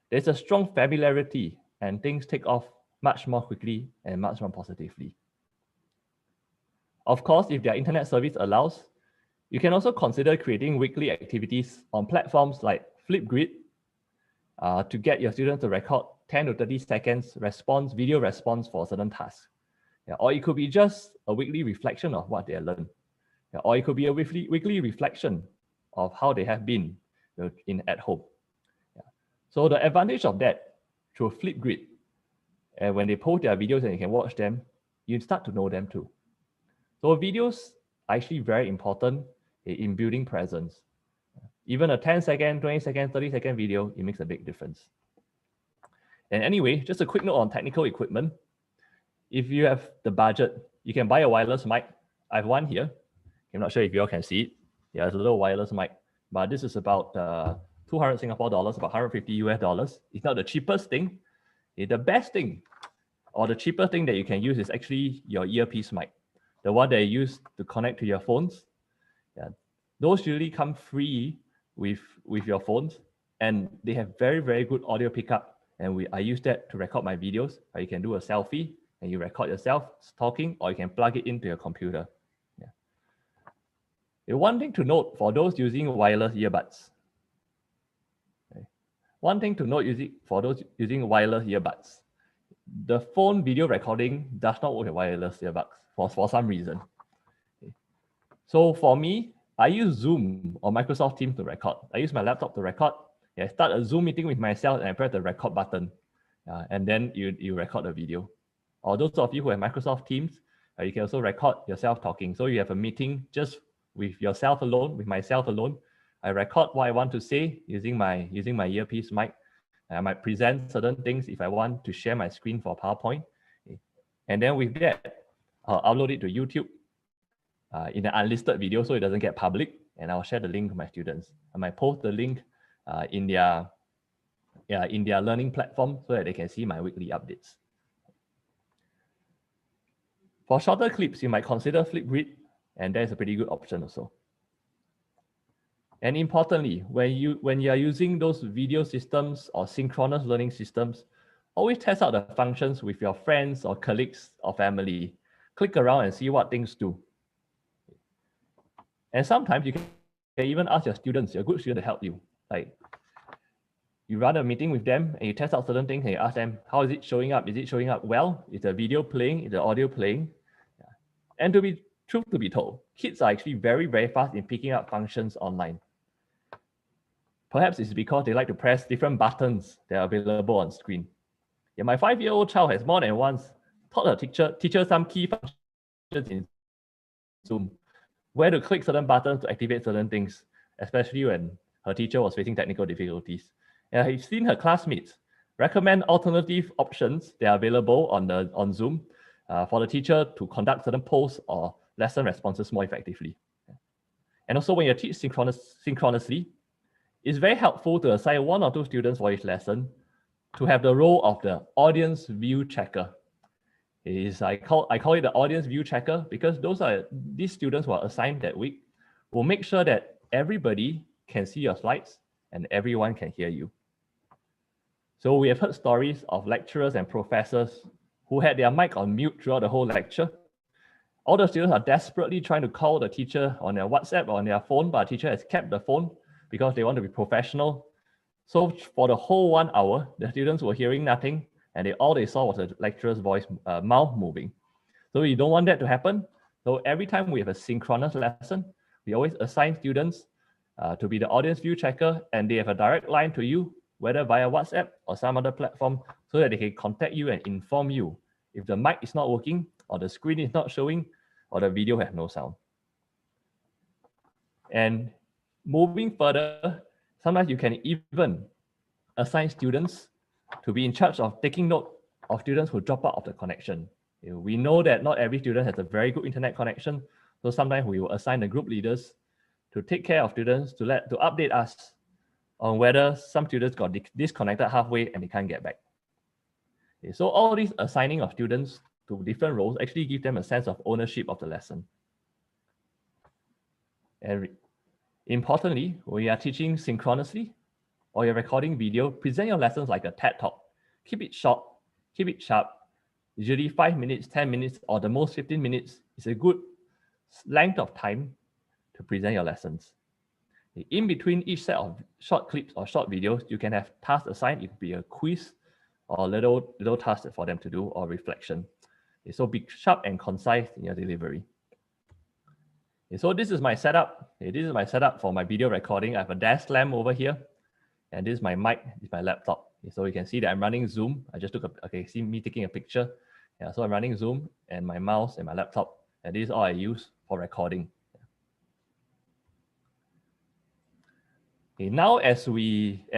D: there's a strong familiarity and things take off much more quickly and much more positively. Of course, if their internet service allows, you can also consider creating weekly activities on platforms like Flipgrid to get your students to record 10 to 30 seconds video response for a certain task. Or it could be just a weekly reflection of what they learned. Or it could be a weekly reflection of how they have been at home. So the advantage of that through Flipgrid, and when they post their videos and you can watch them, you start to know them too. So videos are actually very important in building presence. Even a 10-second, 20-second, 30-second video, it makes a big difference. And anyway, just a quick note on technical equipment. If you have the budget, you can buy a wireless mic. I have one here. I'm not sure if you all can see it. Yeah, it's a little wireless mic, but this is about 200 Singapore dollars, about 150 US dollars. It's not the cheapest thing. The best thing or the cheapest thing that you can use is actually your earpiece mic, the one that you use to connect to your phones. Yeah, those usually come free with your phones, and they have very, very good audio pickup. And I use that to record my videos. You can do a selfie and you record yourself talking, or you can plug it into your computer. One thing to note for those using wireless earbuds. One thing to note for those using wireless earbuds. The phone video recording does not work with wireless earbuds for some reason. So for me, I use Zoom or Microsoft Teams to record. I use my laptop to record. I start a Zoom meeting with myself and I press the record button. And then you record the video. Or those of you who have Microsoft Teams, you can also record yourself talking. So you have a meeting just with yourself alone, with myself alone. I record what I want to say using my earpiece mic. I might present certain things if I want to share my screen for PowerPoint. And then with that, I'll upload it to YouTube in an unlisted video so it doesn't get public. And I'll share the link to my students. I might post the link in their learning platform so that they can see my weekly updates. For shorter clips, you might consider Flipgrid, and that's a pretty good option also. And importantly, when you are using those video systems or synchronous learning systems, always test out the functions with your friends or colleagues or family. Click around and see what things do. And sometimes you can even ask your students, your good student, to help you. Like, you run a meeting with them and you test out certain things and you ask them, how is it showing up? Is it showing up well? Is the video playing? Is the audio playing? And truth to be told, kids are actually very, very fast in picking up functions online. Perhaps it's because they like to press different buttons that are available on screen. Yeah, my 5-year-old child has more than once taught her teacher some key functions in Zoom, where to click certain buttons to activate certain things, especially when her teacher was facing technical difficulties. And I've seen her classmates recommend alternative options that are available on Zoom for the teacher to conduct certain polls or lesson responses more effectively. And also when you teach synchronously, it's very helpful to assign 1 or 2 students for each lesson to have the role of the audience view checker. I call it the audience view checker because these students who are assigned that week will make sure that everybody can see your slides and everyone can hear you. So we have heard stories of lecturers and professors who had their mic on mute throughout the whole lecture. All the students are desperately trying to call the teacher on their WhatsApp or on their phone, but the teacher has kept the phone because they want to be professional. So for the whole 1 hour, the students were hearing nothing, and all they saw was the lecturer's voice, mouth moving. So you don't want that to happen. So every time we have a synchronous lesson, we always assign students to be the audience view checker, and they have a direct line to you, whether via WhatsApp or some other platform, so that they can contact you and inform you if the mic is not working, or the screen is not showing, or the video has no sound. And moving further, sometimes you can even assign students to be in charge of taking note of students who drop out of the connection. We know that not every student has a very good internet connection, so sometimes we will assign the group leaders to take care of students, to update us on whether some students got disconnected halfway and they can't get back. So all these assigning of students to different roles actually give them a sense of ownership of the lesson. And importantly, when you are teaching synchronously or you're recording video, present your lessons like a TED Talk. Keep it short, keep it sharp. Usually 5 minutes, 10 minutes, or the most 15 minutes is a good length of time to present your lessons. In between each set of short clips or short videos, you can have tasks assigned. It could be a quiz or little tasks for them to do or reflection. So be sharp and concise in your delivery. So this is my setup. This is my setup for my video recording. I have a desk lamp over here, and this is my mic, this is my laptop. So you can see that I'm running Zoom. I just took see me taking a picture. Yeah, so I'm running Zoom and my mouse and my laptop, and this is all I use for recording. Okay, now as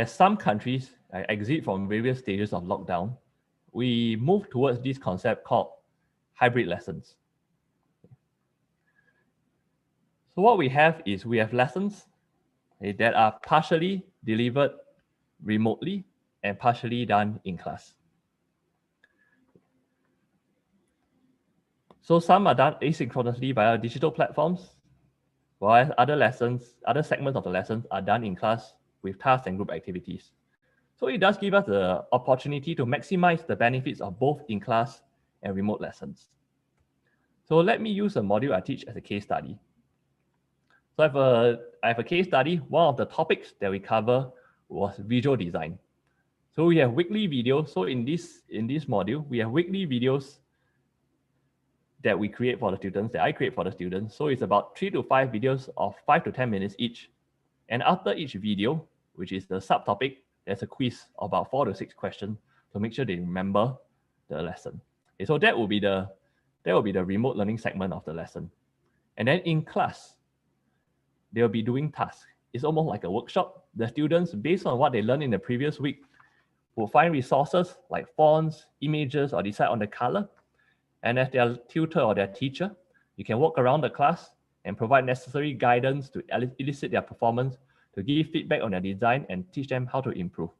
D: some countries exit from various stages of lockdown, we move towards this concept called hybrid lessons. So what we have is we have lessons that are partially delivered remotely and partially done in class. So some are done asynchronously via digital platforms, while other segments of the lessons are done in class with tasks and group activities. So it does give us the opportunity to maximize the benefits of both in-class and remote lessons. So let me use a module I teach as a case study. So I have a case study. One of the topics that we cover was visual design. So we have weekly videos. So in this module, we have weekly videos that we create for the students, that I create for the students. So it's about 3 to 5 videos of 5 to 10 minutes each. And after each video, which is the subtopic, there's a quiz of about 4 to 6 questions to make sure they remember the lesson. Okay, so that will be the remote learning segment of the lesson. And then in class, they'll be doing tasks. It's almost like a workshop. The students, based on what they learned in the previous week, will find resources like fonts, images, or decide on the color. And as their tutor or their teacher, you can walk around the class and provide necessary guidance to elicit their performance, to give feedback on their design and teach them how to improve.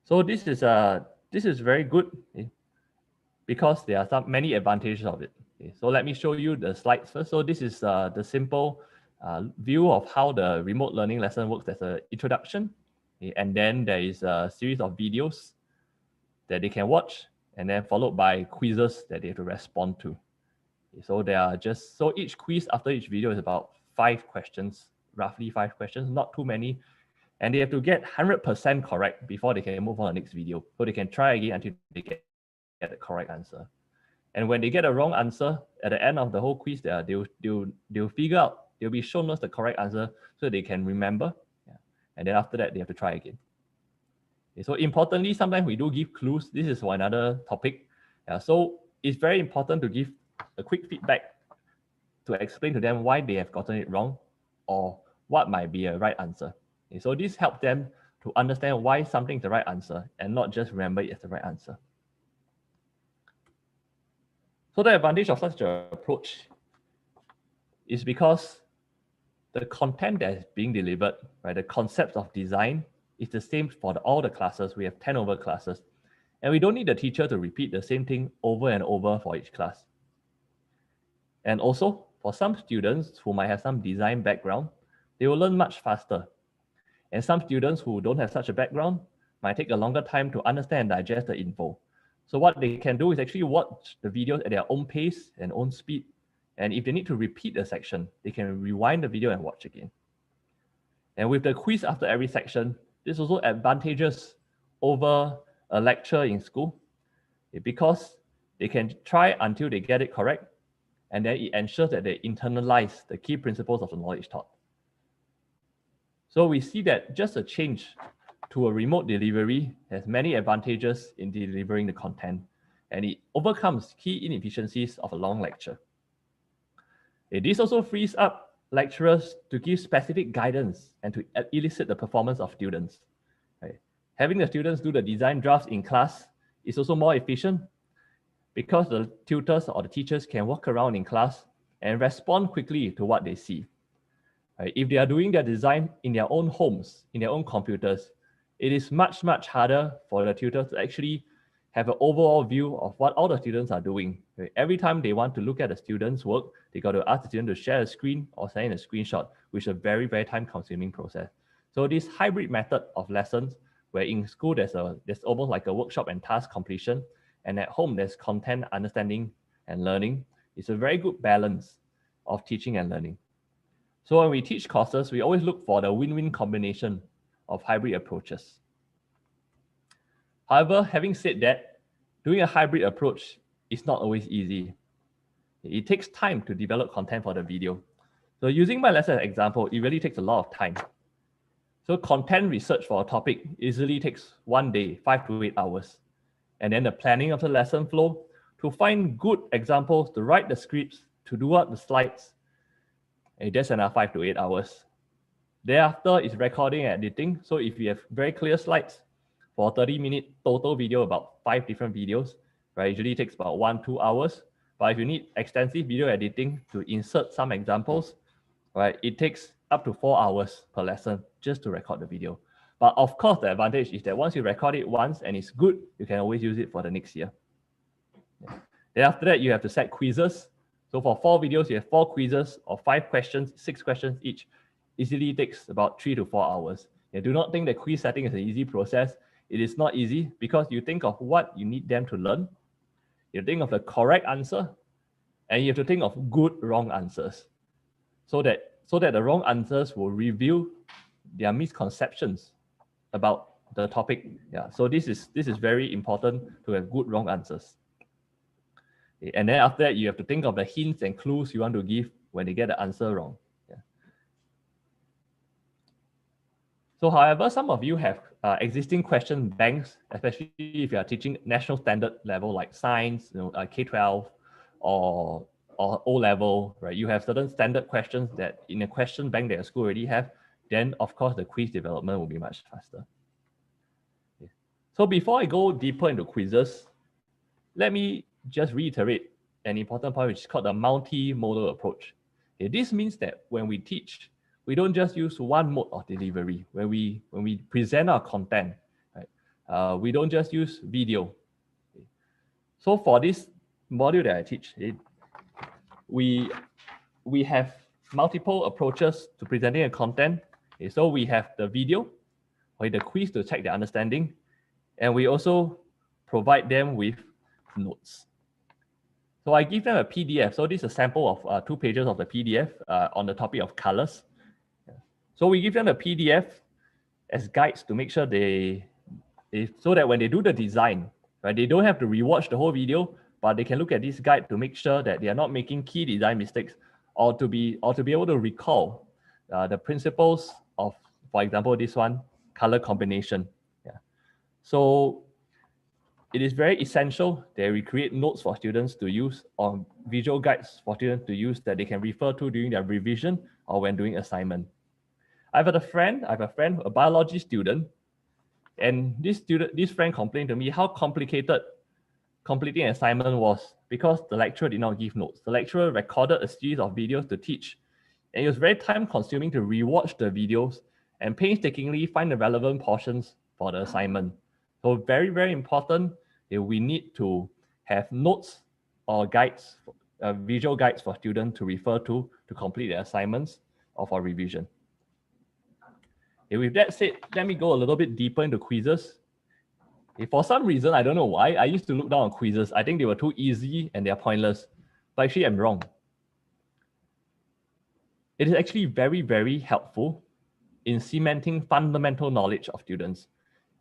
D: So this is very good because there are many advantages of it. So let me show you the slides first. So this is the simple view of how the remote learning lesson works as an introduction. And then there is a series of videos that they can watch, and then followed by quizzes that they have to respond to. So so each quiz after each video is about 5 questions, roughly 5 questions, not too many. And they have to get 100% correct before they can move on to the next video. So they can try again until they get the correct answer. And when they get a wrong answer, at the end of the whole quiz, they'll figure out, they'll be shown us the correct answer so they can remember. Yeah. And then after that, they have to try again. Okay, so importantly, sometimes we do give clues. This is for another topic. So it's very important to give a quick feedback to explain to them why they have gotten it wrong or what might be a right answer. Okay, so this helps them to understand why something is the right answer and not just remember it as the right answer. So the advantage of such an approach is because the content that is being delivered, right, the concepts of design is the same for all the classes. We have 10 over classes, and we don't need the teacher to repeat the same thing over and over for each class. And also, for some students who might have some design background, they will learn much faster. And some students who don't have such a background might take a longer time to understand and digest the info. So what they can do is actually watch the videos at their own pace and own speed. And if they need to repeat a section, they can rewind the video and watch again. And with the quiz after every section, this also advantages over a lecture in school because they can try until they get it correct, and then it ensures that they internalize the key principles of the knowledge taught. So we see that just a change to a remote delivery has many advantages in delivering the content, and it overcomes key inefficiencies of a long lecture. This also frees up lecturers to give specific guidance and to elicit the performance of students. Right? Having the students do the design drafts in class is also more efficient because the tutors or the teachers can walk around in class and respond quickly to what they see. Right? If they are doing their design in their own homes, in their own computers, it is much, much harder for the tutors to actually have an overall view of what all the students are doing. Right? Every time they want to look at the students' work, they got to ask the student to share a screen or send a screenshot, which is a very, very time-consuming process. So this hybrid method of lessons, where in school there's almost like a workshop and task completion, and at home there's content understanding and learning, is a very good balance of teaching and learning. So when we teach courses, we always look for the win-win combination of hybrid approaches. However, having said that, doing a hybrid approach is not always easy. It takes time to develop content for the video. So using my lesson as an example, it really takes a lot of time. So content research for a topic easily takes 1 day, 5 to 8 hours. And then the planning of the lesson flow, to find good examples, to write the scripts, to do out the slides, that's another 5 to 8 hours. Thereafter is recording and editing. So if you have very clear slides for a 30-minute total video, about 5 different videos, right, usually takes about 1-2 hours. But if you need extensive video editing to insert some examples, right, it takes up to 4 hours per lesson just to record the video. But of course, the advantage is that once you record it once and it's good, you can always use it for the next year. Yeah. Then after that, you have to set quizzes. So for 4 videos, you have 4 quizzes of 5 questions, 6 questions each. Easily takes about 3 to 4 hours. Yeah, do not think that quiz setting is an easy process. It is not easy because you think of what you need them to learn. You think of the correct answer, and you have to think of good, wrong answers. So that the wrong answers will reveal their misconceptions about the topic. Yeah, so this is very important to have good, wrong answers. And then after that, you have to think of the hints and clues you want to give when they get the answer wrong. Yeah. So however, some of you have existing question banks, especially if you are teaching national standard level like science, K-12 or O-level, right? You have certain standard questions that in a question bank that your school already have, then of course the quiz development will be much faster. Okay. So before I go deeper into quizzes, let me just reiterate an important point, which is called the multimodal approach. Okay, this means that when we teach, we don't just use one mode of delivery. When we present our content, right, we don't just use video. Okay. So for this module that I teach, we have multiple approaches to presenting a content. Okay, so we have the video, or the quiz to check their understanding, and we also provide them with notes. So I give them a PDF. So this is a sample of 2 pages of the PDF on the topic of colors. So we give them the PDF as guides to make sure so that when they do the design, right, they don't have to rewatch the whole video, but they can look at this guide to make sure that they are not making key design mistakes, or to be able to recall the principles of, for example, this one, color combination. Yeah. So it is very essential that we create notes for students to use, or visual guides for students to use that they can refer to during their revision or when doing assignment. I have a friend, a biology student, and this friend complained to me how complicated completing an assignment was because the lecturer did not give notes. The lecturer recorded a series of videos to teach, and it was very time consuming to rewatch the videos and painstakingly find the relevant portions for the assignment. So very, very important, we need to have notes or guides, visual guides for students to refer to complete their assignments or for revision. Okay, with that said, let me go a little bit deeper into quizzes. Okay, for some reason, I don't know why, I used to look down on quizzes. I think they were too easy and they're pointless, but actually I'm wrong. It is actually very, very helpful in cementing fundamental knowledge of students,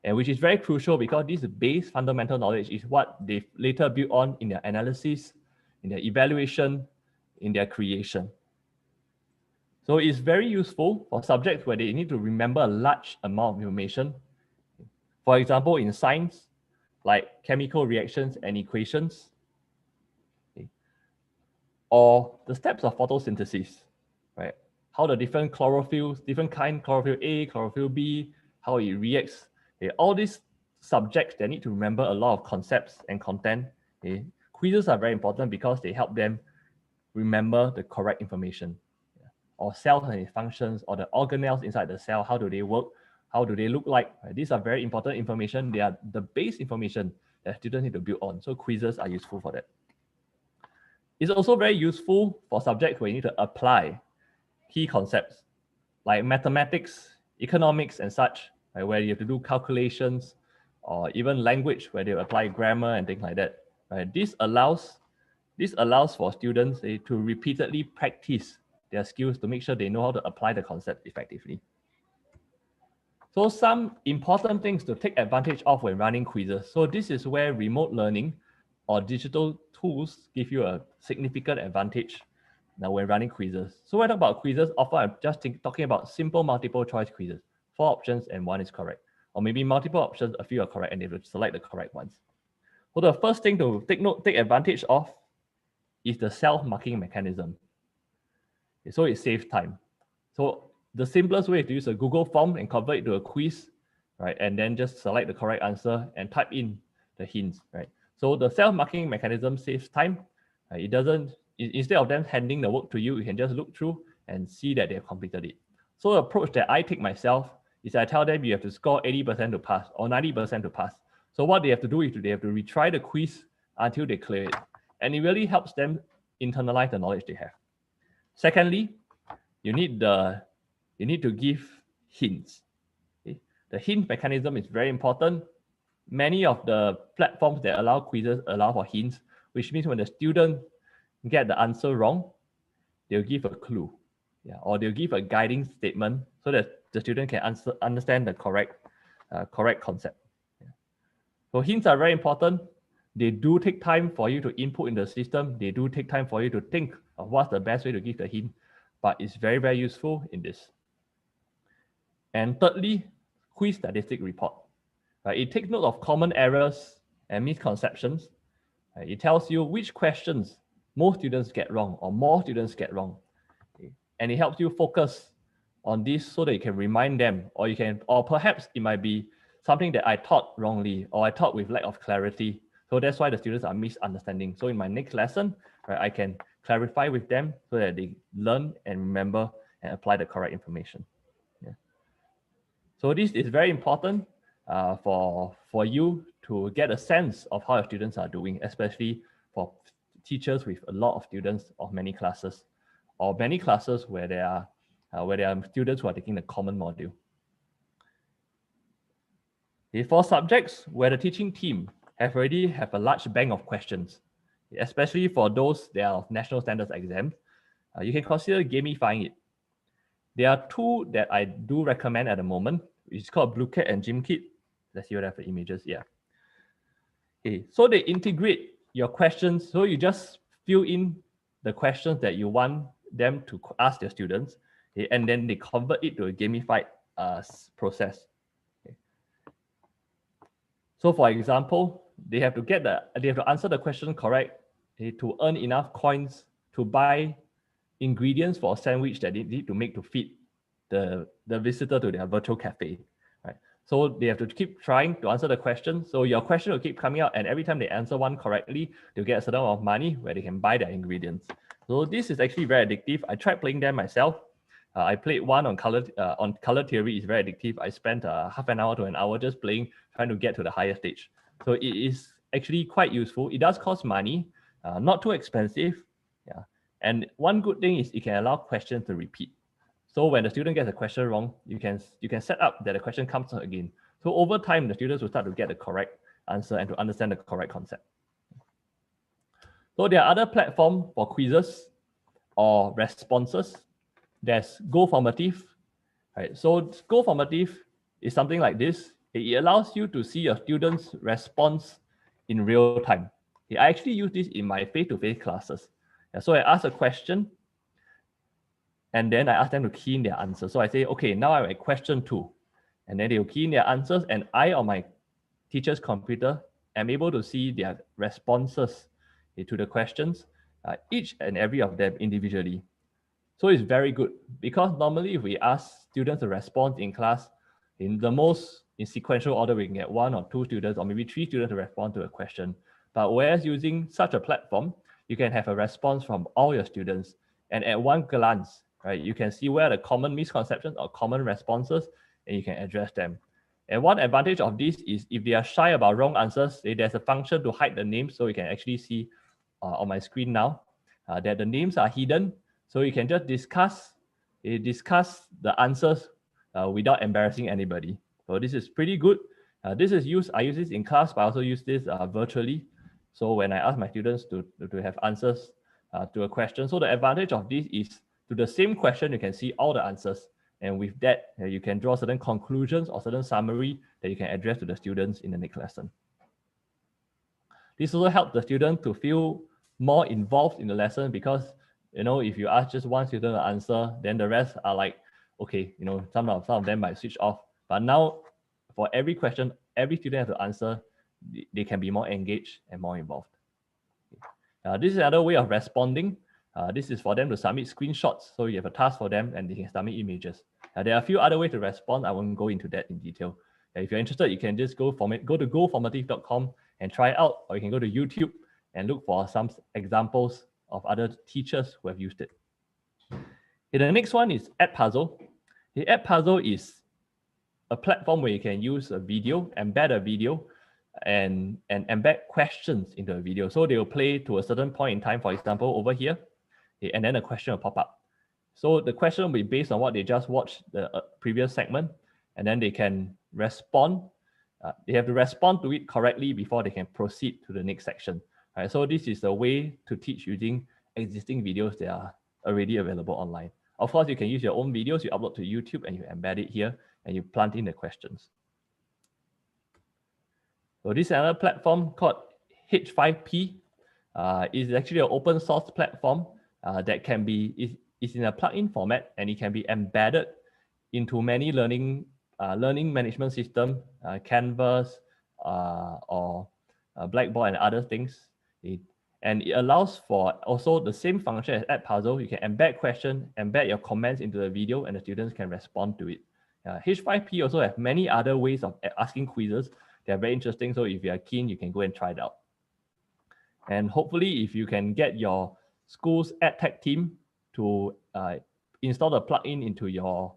D: and which is very crucial because this base fundamental knowledge is what they later build on in their analysis, in their evaluation, in their creation. So it's very useful for subjects where they need to remember a large amount of information. For example, in science, like chemical reactions and equations, okay, or the steps of photosynthesis, right? How the different chlorophylls, different kind, chlorophyll A, chlorophyll B, how it reacts. Okay, all these subjects, they need to remember a lot of concepts and content. Okay. Quizzes are very important because they help them remember the correct information. Or cells and its functions, or the organelles inside the cell, how do they work, how do they look like? Right? These are very important information. They are the base information that students need to build on. So quizzes are useful for that. It's also very useful for subjects where you need to apply key concepts like mathematics, economics, and such, right? Where you have to do calculations, or even language where they apply grammar and things like that. Right? This allows for students to repeatedly practice their skills to make sure they know how to apply the concept effectively. So some important things to take advantage of when running quizzes. So this is where remote learning or digital tools give you a significant advantage now when running quizzes. So when I talk about quizzes, often I'm just talking about simple multiple choice quizzes, 4 options and 1 is correct. Or maybe multiple options, a few are correct, and they will select the correct ones. So the first thing to take advantage of is the self-marking mechanism. So it saves time. So the simplest way is to use a Google form and convert it to a quiz, right? And then just select the correct answer and type in the hints, right? So the self-marking mechanism saves time. It doesn't, instead of them handing the work to you, you can just look through and see that they have completed it. So the approach that I take myself is I tell them you have to score 80% to pass or 90% to pass. So what they have to do is they have to retry the quiz until they clear it. And it really helps them internalize the knowledge they have. Secondly, you need to give hints. Okay? The hint mechanism is very important. Many of the platforms that allow quizzes allow for hints, which means when the student get the answer wrong, they'll give a clue, or they'll give a guiding statement so that the student can understand the correct concept. So hints are very important. They do take time for you to input in the system. They do take time for you to think of what's the best way to give the hint, but it's very, very useful in this. And thirdly, quiz statistic report. Right? It takes note of common errors and misconceptions. Right? It tells you which questions most students get wrong or more students get wrong. Okay? And it helps you focus on this so that you can remind them, or perhaps it might be something that I taught wrongly or I taught with lack of clarity. So that's why the students are misunderstanding. So in my next lesson, right, I can clarify with them so that they learn and remember and apply the correct information. So this is very important for you to get a sense of how your students are doing, especially for teachers with a lot of students of many classes, or many classes where there are students who are taking the common module. For subjects where the teaching team already have a large bank of questions, especially for those that are of national standards exams, you can consider gamifying it. There are 2 that I do recommend at the moment. It's called BlueCat and GymKit. Let's see what I have the images. Yeah. Okay. So they integrate your questions. So you just fill in the questions that you want them to ask their students, okay, and then they convert it to a gamified process. Okay. So for example, they have to answer the question correct, okay, to earn enough coins to buy ingredients for a sandwich that they need to make to feed the visitor to their virtual cafe, right? So they have to keep trying to answer the question. So your question will keep coming out, and every time they answer one correctly, they'll get a certain amount of money where they can buy their ingredients. So this is actually very addictive. I tried playing them myself. I played one on color theory. It's very addictive. I spent half an hour to an hour just playing, trying to get to the higher stage. So it is actually quite useful. It does cost money, not too expensive. Yeah. And one good thing is it can allow questions to repeat. So when the student gets a question wrong, you can set up that the question comes again. So over time, the students will start to get the correct answer and to understand the correct concept. So there are other platforms for quizzes or responses. There's GoFormative, right? So GoFormative is something like this. It allows you to see your students' response in real time. I actually use this in my face-to-face classes. So I ask a question, and then I ask them to key in their answer. So I say, okay, now I'm at question 2. And then they'll key in their answers, and I, on my teacher's computer, am able to see their responses to the questions, each and every of them individually. So it's very good, because normally if we ask students to respond in class, in sequential order, we can get 1 or 2 students or maybe 3 students to respond to a question. But whereas using such a platform, you can have a response from all your students. And at one glance, right, you can see where the common misconceptions or common responses, and you can address them. And one advantage of this is if they are shy about wrong answers, there's a function to hide the names. So you can actually see on my screen now that the names are hidden. So you can just discuss the answers without embarrassing anybody. So this is pretty good. I use this in class, but I also use this virtually. So when I ask my students to have answers to a question, so the advantage of this is to the same question, you can see all the answers. And with that, you can draw certain conclusions or certain summary that you can address to the students in the next lesson. This also helps the student to feel more involved in the lesson, because if you ask just one student to answer, then the rest are like, okay, some of them might switch off. But now, for every question, every student has to answer, they can be more engaged and more involved. This is another way of responding. This is for them to submit screenshots. So you have a task for them and they can submit images. There are a few other ways to respond. I won't go into that in detail. If you're interested, you can just go to goformative.com and try it out, or you can go to YouTube and look for some examples of other teachers who have used it. Okay, the next one is Edpuzzle. The Edpuzzle is a platform where you can use a video, embed a video, and embed questions into a video. So they will play to a certain point in time, for example, over here, and then a question will pop up. So the question will be based on what they just watched the previous segment, and then they can respond. They have to respond to it correctly before they can proceed to the next section. Right, so this is a way to teach using existing videos that are already available online. Of course, you can use your own videos, you upload to YouTube and you embed it here and you plant in the questions. So this is another platform called H5P. It's actually an open source platform that can be, is in a plugin format, and it can be embedded into many learning management system, Canvas or Blackboard and other things. And it allows for also the same function as Edpuzzle. You can embed question, embed your comments into the video, and the students can respond to it. H5P also have many other ways of asking quizzes. They're very interesting. So if you are keen, you can go and try it out. And hopefully, if you can get your school's EdTech team to install the plugin into your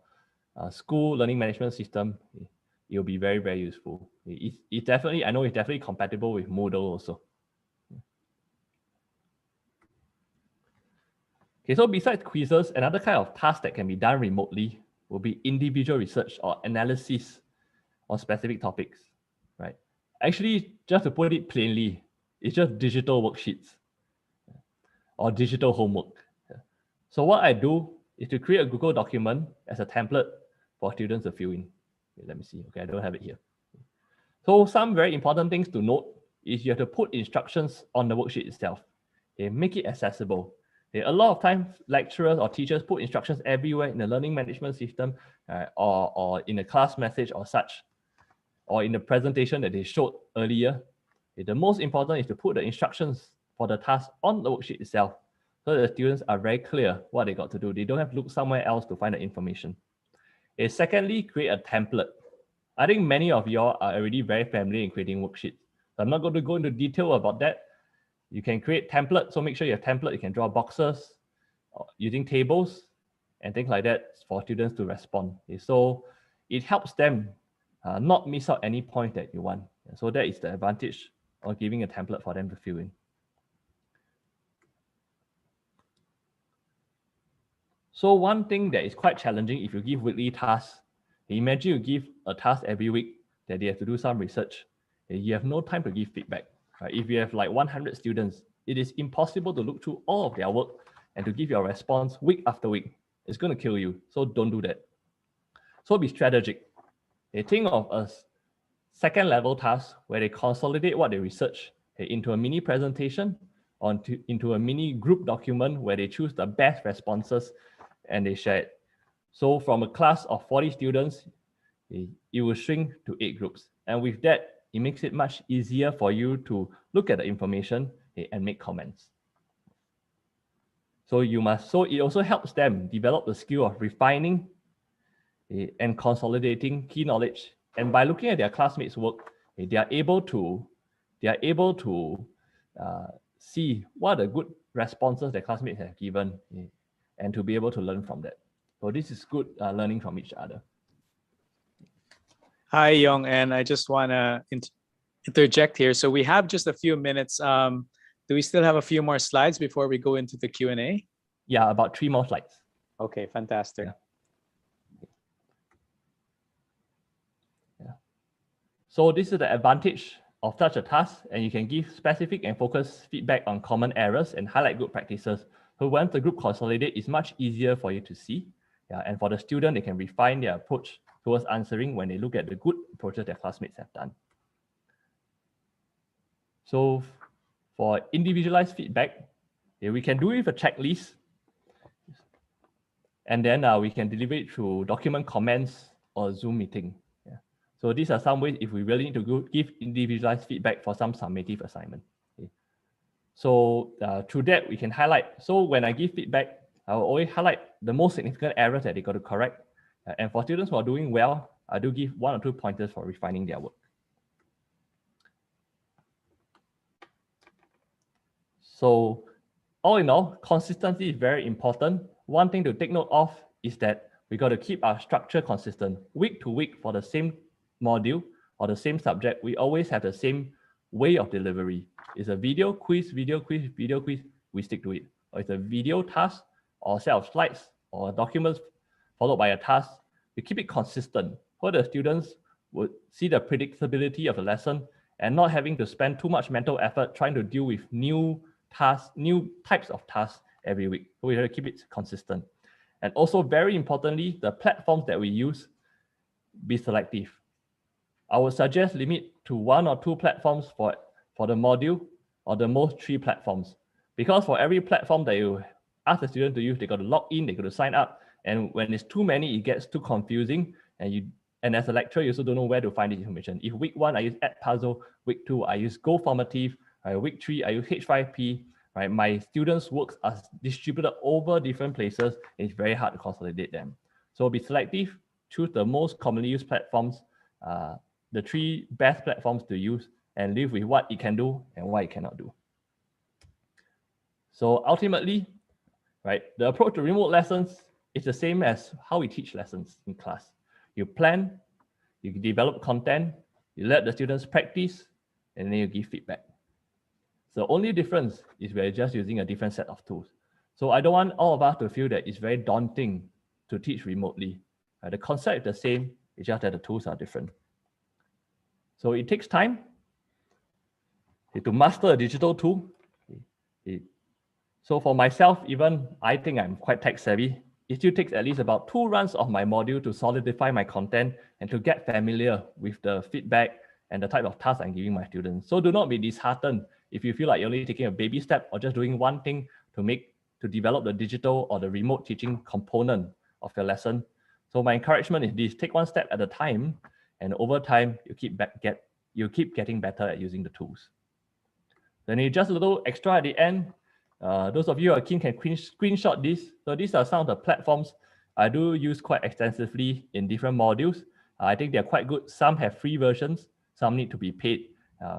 D: school learning management system, it'll be very, very useful. It's definitely, I know it's definitely compatible with Moodle also. Okay, so besides quizzes, another kind of task that can be done remotely will be individual research or analysis on specific topics, right? Actually, just to put it plainly, it's just digital worksheets or digital homework. So what I do is to create a Google document as a template for students to fill in. Okay, let me see. Okay, I don't have it here. So some very important things to note is you have to put instructions on the worksheet itself. Okay, make it accessible. Okay, a lot of times, lecturers or teachers put instructions everywhere in the learning management system, or in a class message or such, or in the presentation that they showed earlier. Okay, the most important is to put the instructions for the task on the worksheet itself, so that the students are very clear what they got to do. They don't have to look somewhere else to find the information. Okay, secondly, create a template. I think many of you all are already very familiar in creating worksheets. So I'm not going to go into detail about that. You can create templates, so make sure you have template. You can draw boxes using tables and things like that for students to respond. Okay, so it helps them not miss out any point that you want. So that is the advantage of giving a template for them to fill in. So one thing that is quite challenging if you give weekly tasks, imagine you give a task every week that they have to do some research. You have no time to give feedback. Right? If you have like 100 students, it is impossible to look through all of their work and to give your response week after week. It's going to kill you. So don't do that. So be strategic. They think of a second level task where they consolidate what they research into a mini presentation or into a mini group document where they choose the best responses and they share it. So from a class of 40 students, it will shrink to 8 groups. And with that, it makes it much easier for you to look at the information and make comments. So it also helps them develop the skill of refining and consolidating key knowledge. And by looking at their classmates' work, they are able to see what are the good responses their classmates have given, and to be able to learn from that. So this is good learning from each other.
B: Hi, Young, and I just want to interject here. So we have just a few minutes. Do we still have a few more slides before we go into the Q&A?
D: Yeah, about 3 more slides.
B: Okay, fantastic.
D: Yeah. So this is the advantage of such a task, and you can give specific and focused feedback on common errors and highlight good practices. So once the group consolidate, it's much easier for you to see. Yeah, and for the student, they can refine their approach towards answering when they look at the good approaches their classmates have done. So For individualized feedback, we can do it with a checklist. And then we can deliver it through document comments or Zoom meeting. Yeah. So these are some ways if we really need to give individualized feedback for some summative assignment. Okay. So through that, we can highlight. So when I give feedback, I will always highlight the most significant errors that they got to correct. And for students who are doing well, I do give 1 or 2 pointers for refining their work. So all in all, consistency is very important. One thing to take note of is that we got to keep our structure consistent. Week to week for the same module or the same subject, we always have the same way of delivery. It's a video quiz, video quiz, video quiz, we stick to it. Or it's a video task or a set of slides or documents followed by a task. We keep it consistent so the students would see the predictability of the lesson and not having to spend too much mental effort trying to deal with new tasks, new types of tasks every week. So we have to keep it consistent. And also very importantly, the platforms that we use, be selective. I would suggest limit to 1 or 2 platforms for the module or the most 3 platforms. Because for every platform that you ask the student to use, they got to log in, they got to sign up. And when it's too many, it gets too confusing. And as a lecturer, you also don't know where to find this information. If week 1, I use Edpuzzle, week 2, I use Go Formative, week 3, I use H5P, right? My students' works are distributed over different places. It's very hard to consolidate them. So be selective, choose the most commonly used platforms, the 3 best platforms to use, and live with what it can do and what it cannot do. So ultimately, right, the approach to remote lessons is the same as how we teach lessons in class. You plan, you develop content, you let the students practice, and then you give feedback. The only difference is we're just using a different set of tools. So I don't want all of us to feel that it's very daunting to teach remotely. The concept is the same, it's just that the tools are different. So it takes time to master a digital tool. So for myself, even I think I'm quite tech savvy. It still takes at least about 2 runs of my module to solidify my content and to get familiar with the feedback and the type of tasks I'm giving my students. So do not be disheartened if you feel like you're only taking a baby step or just doing one thing to develop the digital or the remote teaching component of your lesson. So my encouragement is this: take 1 step at a time, and over time you keep getting better at using the tools. Then just a little extra at the end. Those of you who are keen can screenshot this. So these are some of the platforms I do use quite extensively in different modules. I think they're quite good. Some have free versions, some need to be paid.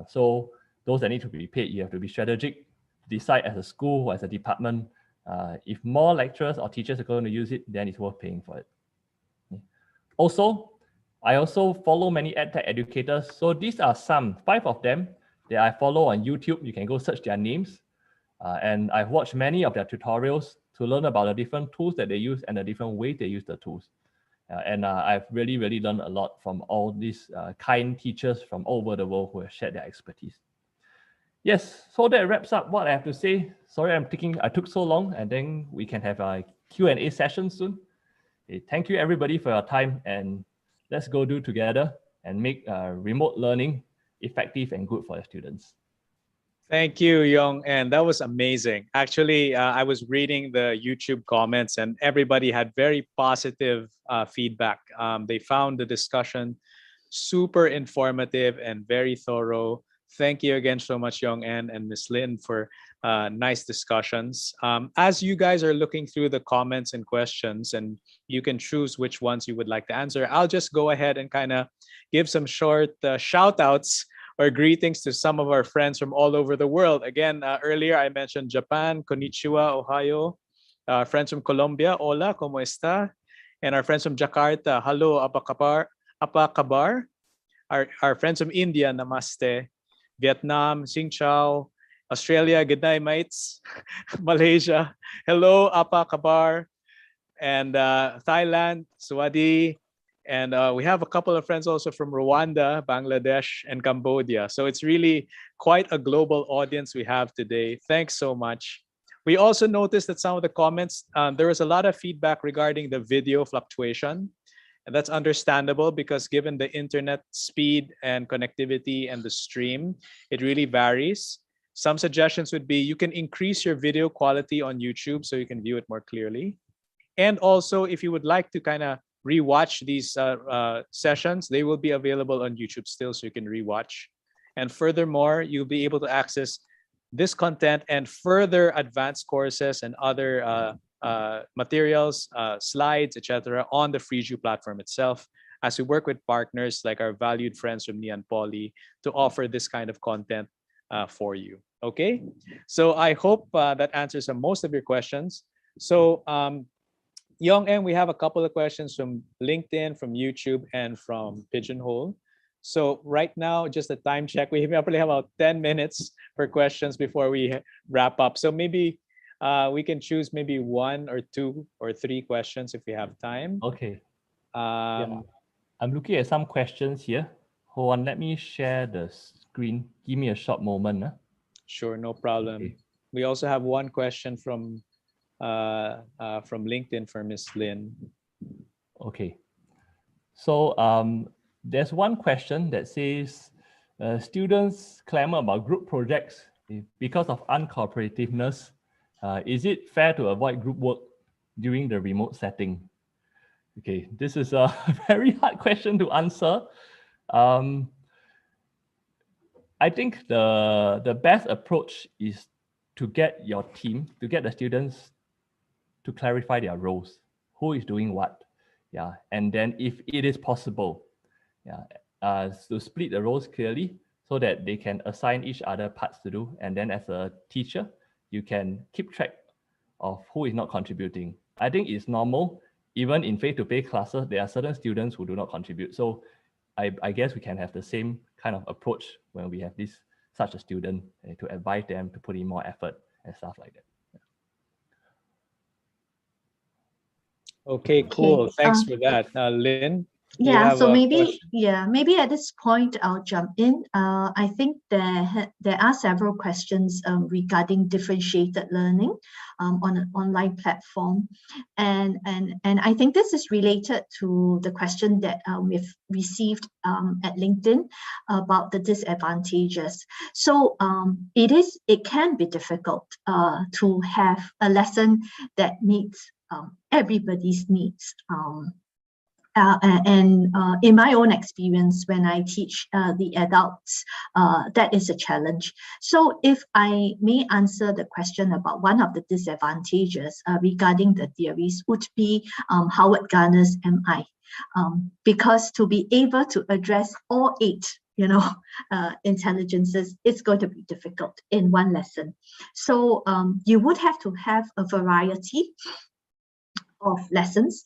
D: So those that need to be paid, you have to be strategic, decide as a school or as a department. If more lecturers or teachers are going to use it, then it's worth paying for it. Also, I also follow many EdTech educators. So these are 5 of them that I follow on YouTube. You can go search their names. And I've watched many of their tutorials to learn about the different tools that they use and the different ways they use the tools. And I've really learned a lot from all these kind teachers from all over the world who have shared their expertise. Yes, so that wraps up what I have to say. Sorry I took so long, and then we can have a Q&A session soon. Okay, thank you everybody for your time, and let's go do together and make remote learning effective and good for your students.
B: Thank you, Yong, and that was amazing. Actually, I was reading the YouTube comments and everybody had very positive feedback. They found the discussion super informative and very thorough. Thank you again so much, Yong and Ms. Lin, for nice discussions. As you guys are looking through the comments and questions, and you can choose which ones you would like to answer, I'll just go ahead and kind of give some short shout outs or greetings to some of our friends from all over the world. Again, earlier I mentioned Japan, konnichiwa, Ohio. Friends from Colombia, hola, ¿cómo está? And our friends from Jakarta, hello, apa kabar? Our friends from India, namaste. Vietnam, Xin Chao. Australia, good night, mates. Malaysia, hello, apa kabar? And Thailand, Sawadi. And we have a couple of friends also from Rwanda, Bangladesh, and Cambodia. So it's really quite a global audience we have today. Thanks so much. We also noticed that some of the comments, there was a lot of feedback regarding the video fluctuation. And that's understandable because given the internet speed and connectivity and the stream, it really varies. some suggestions would be you can increase your video quality on YouTube so you can view it more clearly. And also, if you would like to kind of rewatch these sessions, they will be available on YouTube still, so you can rewatch. And furthermore, you'll be able to access this content and further advanced courses and other materials, slides, etc., on the FreeJu platform itself, as we work with partners like our valued friends from Ngee and Poly to offer this kind of content for you. Okay, so I hope that answers most of your questions. So Young and we have a couple of questions from LinkedIn, from YouTube, and from Pigeonhole. So right now, just a time check, we probably have about 10 minutes for questions before we wrap up. So maybe we can choose maybe 1 or 2 or 3 questions if we have time.
D: Okay. I'm looking at some questions here. Hold on, let me share the screen. Give me a short moment.
B: Sure, no problem. Okay. We also have one question from LinkedIn for Miss Lynn.
D: Okay. So there's one question that says, students clamor about group projects because of uncooperativeness. Is it fair to avoid group work during the remote setting? Okay, this is a very hard question to answer. I think the best approach is to get your team, to get the students to clarify their roles, who is doing what, yeah, and then if it is possible, yeah, to split the roles clearly so that they can assign each other parts to do, and then as a teacher, you can keep track of who is not contributing. I think it's normal, even in face-to-face classes, there are certain students who do not contribute. So I guess we can have the same kind of approach when we have such a student to advise them to put in more effort and stuff like that.
B: Okay, cool. Thanks for that. Lynn?
C: Yeah, so maybe at this point I'll jump in. I think there are several questions regarding differentiated learning on an online platform, and I think this is related to the question that we've received at LinkedIn about the disadvantages. So it can be difficult to have a lesson that meets everybody's needs. In my own experience, when I teach the adults, that is a challenge. So if I may answer the question about one of the disadvantages regarding the theories would be Howard Gardner's MI. Because to be able to address all 8 intelligences, it's going to be difficult in one lesson. So you would have to have a variety of lessons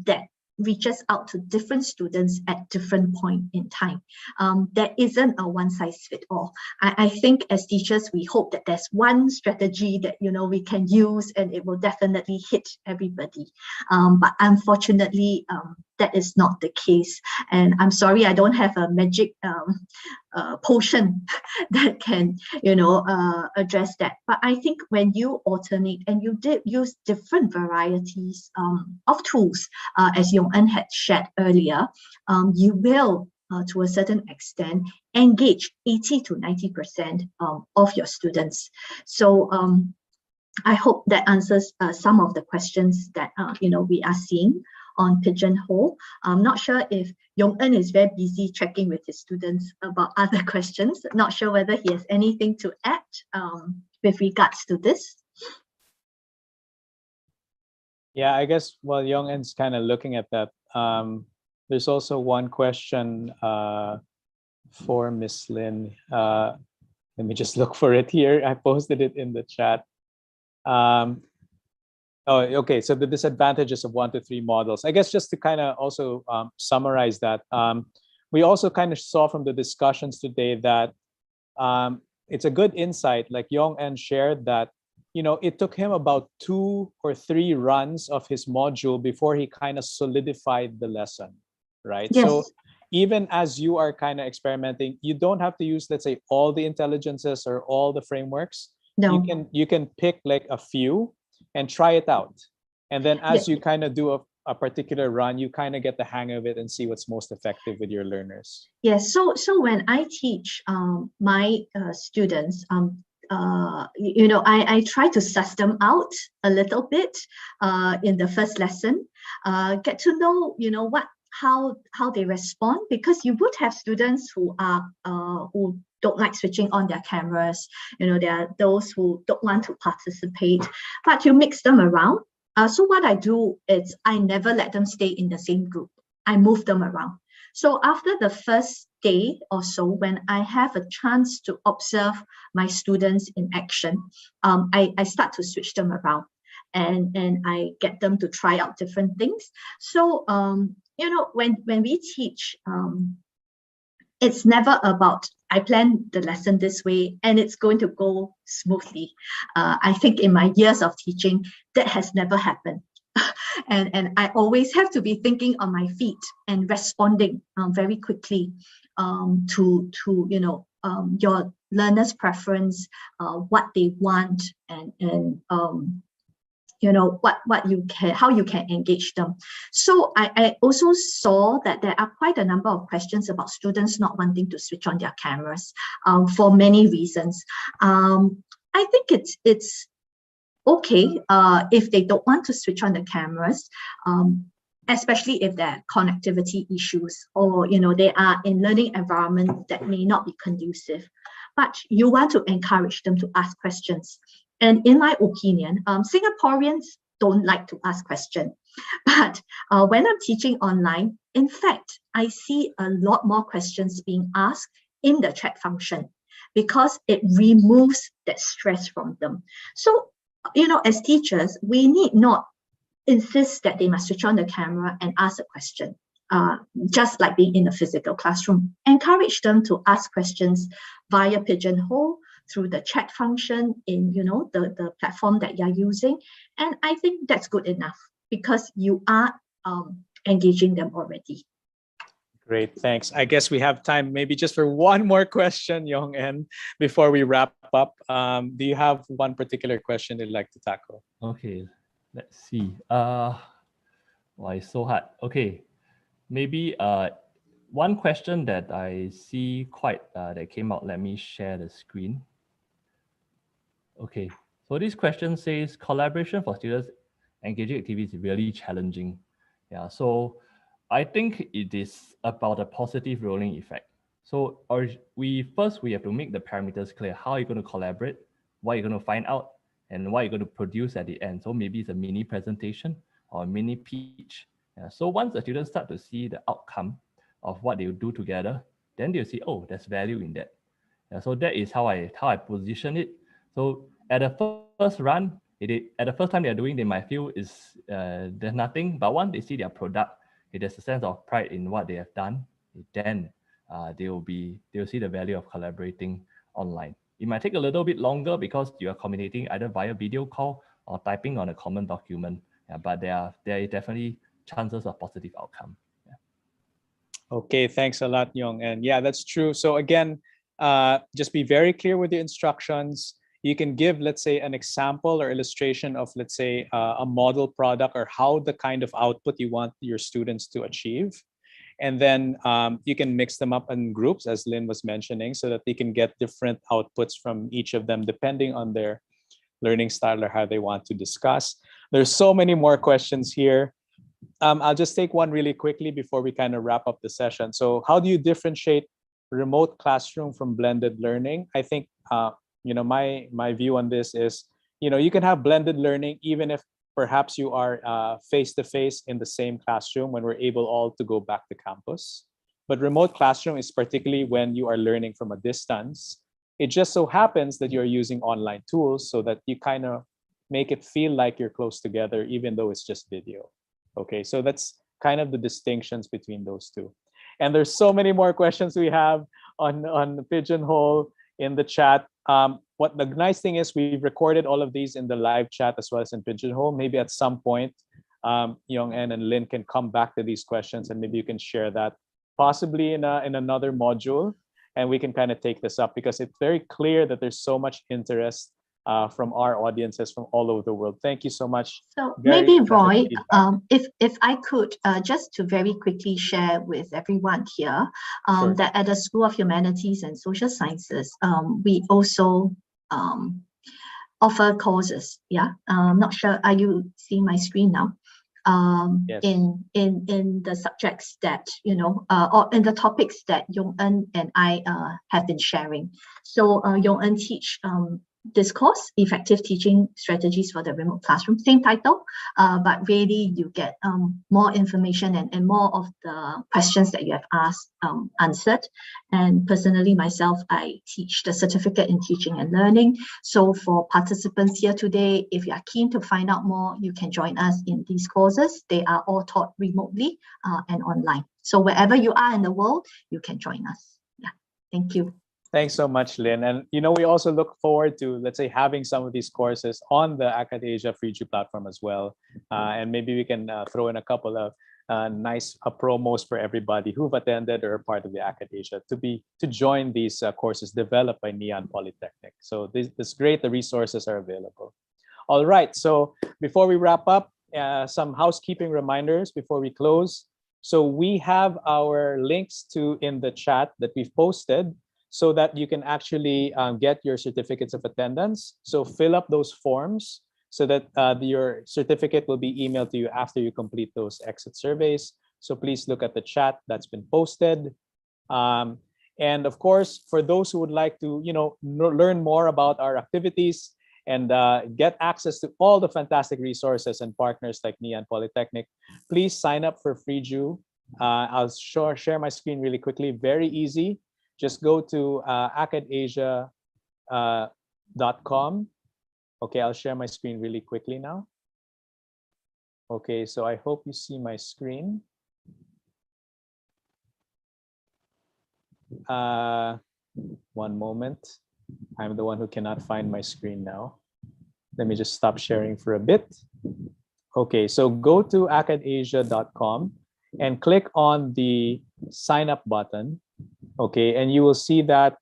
C: that reaches out to different students at different point in time. There isn't a one-size-fits-all. I think as teachers, we hope that there's one strategy that we can use and it will definitely hit everybody. But unfortunately, that is not the case. And I'm sorry, I don't have a magic potion that can, address that. But I think when you alternate and you did use different varieties of tools, as Yong-En had shared earlier, you will, to a certain extent, engage 80 to 90% of your students. So I hope that answers some of the questions that we are seeing on Pigeonhole. I'm not sure if Yong-En is very busy checking with his students about other questions. Not sure whether he has anything to add with regards to this.
B: Yeah, I guess while Yong-En's kind of looking at that, there's also one question for Miss Lynn. Let me just look for it here. I posted it in the chat. Oh, okay. So the disadvantages of 1 to 3 models. I guess just to kind of also summarize that, we also kind of saw from the discussions today that it's a good insight, like Yong-En shared, that it took him about 2 or 3 runs of his module before he kind of solidified the lesson, right?
C: Yes.
B: So even as you are kind of experimenting, you don't have to use, let's say, all the intelligences or all the frameworks.
C: No.
B: You can pick like a few and try it out. And then as you kind of do a particular run, you kind of get the hang of it and see what's most effective with your learners.
C: Yes, so when I teach my students, I try to suss them out a little bit in the first lesson, get to know, how they respond, because you would have students who don't like switching on their cameras. There are those who don't want to participate, but you mix them around. So what I do is I never let them stay in the same group. I move them around. So after the first day or so, when I have a chance to observe my students in action, I start to switch them around, and I get them to try out different things. So, when we teach, it's never about, I plan the lesson this way and it's going to go smoothly. I think in my years of teaching, that has never happened. And I always have to be thinking on my feet and responding very quickly to your learner's preference, what they want, and how you can engage them. So I also saw that there are quite a number of questions about students not wanting to switch on their cameras for many reasons. I think it's okay if they don't want to switch on the cameras, especially if there are connectivity issues, or they are in learning environments that may not be conducive. But you want to encourage them to ask questions. And in my opinion, Singaporeans don't like to ask questions. But when I'm teaching online, in fact, I see a lot more questions being asked in the chat function, because it removes that stress from them. So, as teachers, we need not insist that they must switch on the camera and ask a question, just like being in a physical classroom. Encourage them to ask questions via Pigeonhole, through the chat function in the platform that you're using. And I think that's good enough, because you are engaging them already.
B: Great, thanks. I guess we have time maybe just for one more question, Yong En, before we wrap up. Do you have one particular question you'd like to tackle?
D: Okay, let's see. Why it's so hard? Okay, maybe one question that I see quite that came out. Let me share the screen. Okay, so this question says collaboration for students engaging activities is really challenging. Yeah, so I think it is about a positive rolling effect. So we have to make the parameters clear. How are you going to collaborate? What are you going to find out? And what are you going to produce at the end? So maybe it's a mini presentation or a mini pitch. Yeah, so once the students start to see the outcome of what they will do together, then they'll see, oh, there's value in that. Yeah, so that is how I position it. So at the first run, at the first time they're doing, they might feel there's nothing. But once they see their product, there's a sense of pride in what they have done. Then they'll see the value of collaborating online. It might take a little bit longer because you are communicating either via video call or typing on a common document. Yeah, but there are definitely chances of positive outcome. Yeah.
B: Okay, thanks a lot, Yong. And yeah, that's true. So again, just be very clear with the instructions. You can give, let's say, an example or illustration of, let's say, a model product or how the kind of output you want your students to achieve. And then you can mix them up in groups, as Lynn was mentioning, so that they can get different outputs from each of them, depending on their learning style or how they want to discuss. There's so many more questions here. I'll just take one really quickly before we kind of wrap up the session. So how do you differentiate remote classroom from blended learning? I think my view on this is, you can have blended learning even if perhaps you are face-to-face in the same classroom when we're able all to go back to campus. But remote classroom is particularly when you are learning from a distance. It just so happens that you're using online tools so that you kind of make it feel like you're close together, even though it's just video. Okay, so that's kind of the distinctions between those two. And there's so many more questions we have on the Pigeonhole in the chat. What the nice thing is, we've recorded all of these in the live chat as well as in Pigeonhole. Maybe at some point, Yong En and Lynn can come back to these questions, and maybe you can share that possibly in another module, and we can kind of take this up, because it's very clear that there's so much interest from our audiences from all over the world. Thank you so much.
C: So maybe, Roy, if I could just to very quickly share with everyone here,
B: Sure.
C: that at the School of Humanities and Social Sciences, we also offer courses. Yeah, I'm not sure. Are you seeing my screen now?
B: Yes.
C: In the subjects that or in the topics that Yong-En and I have been sharing. So Yong-En teach this course, Effective Teaching Strategies for the Remote Classroom, same title, but really you get more information and more of the questions that you have asked answered. And personally myself, I teach the Certificate in Teaching and Learning. So for participants here today, if you are keen to find out more, you can join us in these courses. They are all taught remotely and online. So wherever you are in the world, you can join us. Yeah, thank you.
B: Thanks so much, Lynn. And we also look forward to, let's say, having some of these courses on the Akadasia Freeju platform as well. And maybe we can throw in a couple of nice promos for everybody who've attended or are part of the Akadasia to join these courses developed by Ngee and Polytechnic. So this is great. The resources are available. All right. So before we wrap up, some housekeeping reminders before we close. So we have our links in the chat that we've posted, so that you can actually get your certificates of attendance. So fill up those forms so that your certificate will be emailed to you after you complete those exit surveys. So please look at the chat that's been posted. And of course, for those who would like to learn more about our activities and get access to all the fantastic resources and partners like Ngee and Polytechnic, please sign up for Freeju. I'll share my screen really quickly. Very easy. Just go to akadasia.com. Okay, I'll share my screen really quickly now. Okay, so I hope you see my screen. One moment. I'm the one who cannot find my screen now. Let me just stop sharing for a bit. Okay, so go to akadasia.com and click on the sign up button. Okay, and you will see that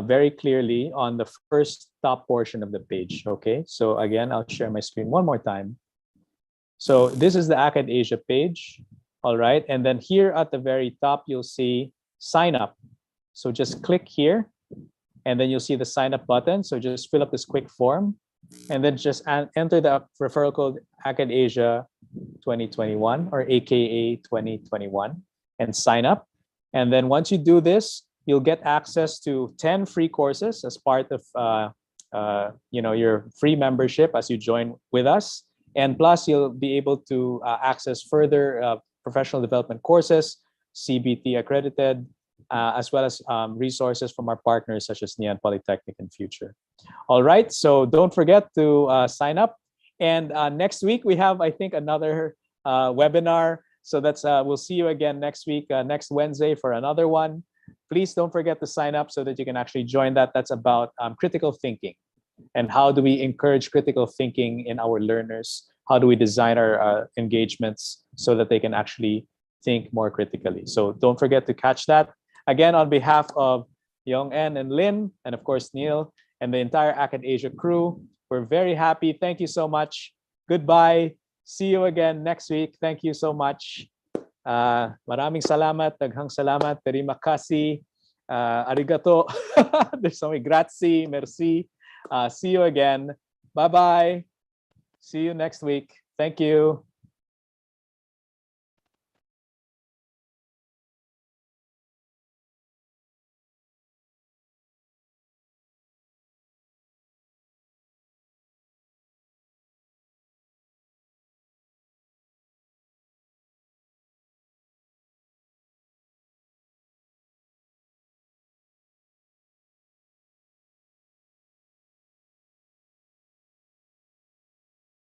B: very clearly on the first top portion of the page. Okay, so again, I'll share my screen one more time. So this is the Akadasia page. All right, and then here at the very top, you'll see sign up. So just click here, and then you'll see the sign up button. So just fill up this quick form, and then just enter the referral code Akadasia 2021 or AKA 2021 and sign up. And then once you do this, you'll get access to 10 free courses as part of your free membership as you join with us. And plus, you'll be able to access further professional development courses, CBT accredited, as well as resources from our partners such as Ngee and Polytechnic in future. All right, so don't forget to sign up. And next week, we have, I think, another webinar. So that's we'll see you again next week, next Wednesday for another one. Please don't forget to sign up so that you can actually join that. That's about critical thinking and how do we encourage critical thinking in our learners? How do we design our engagements so that they can actually think more critically? So don't forget to catch that. Again, on behalf of Yong-En and Lynn, and of course Neil and the entire Akadasia crew, we're very happy. Thank you so much. Goodbye. See you again next week. Thank you so much. Maraming salamat, daghang salamat, terima kasih, arigato. There's so many grazie, merci. See you again. Bye-bye. See you next week. Thank you.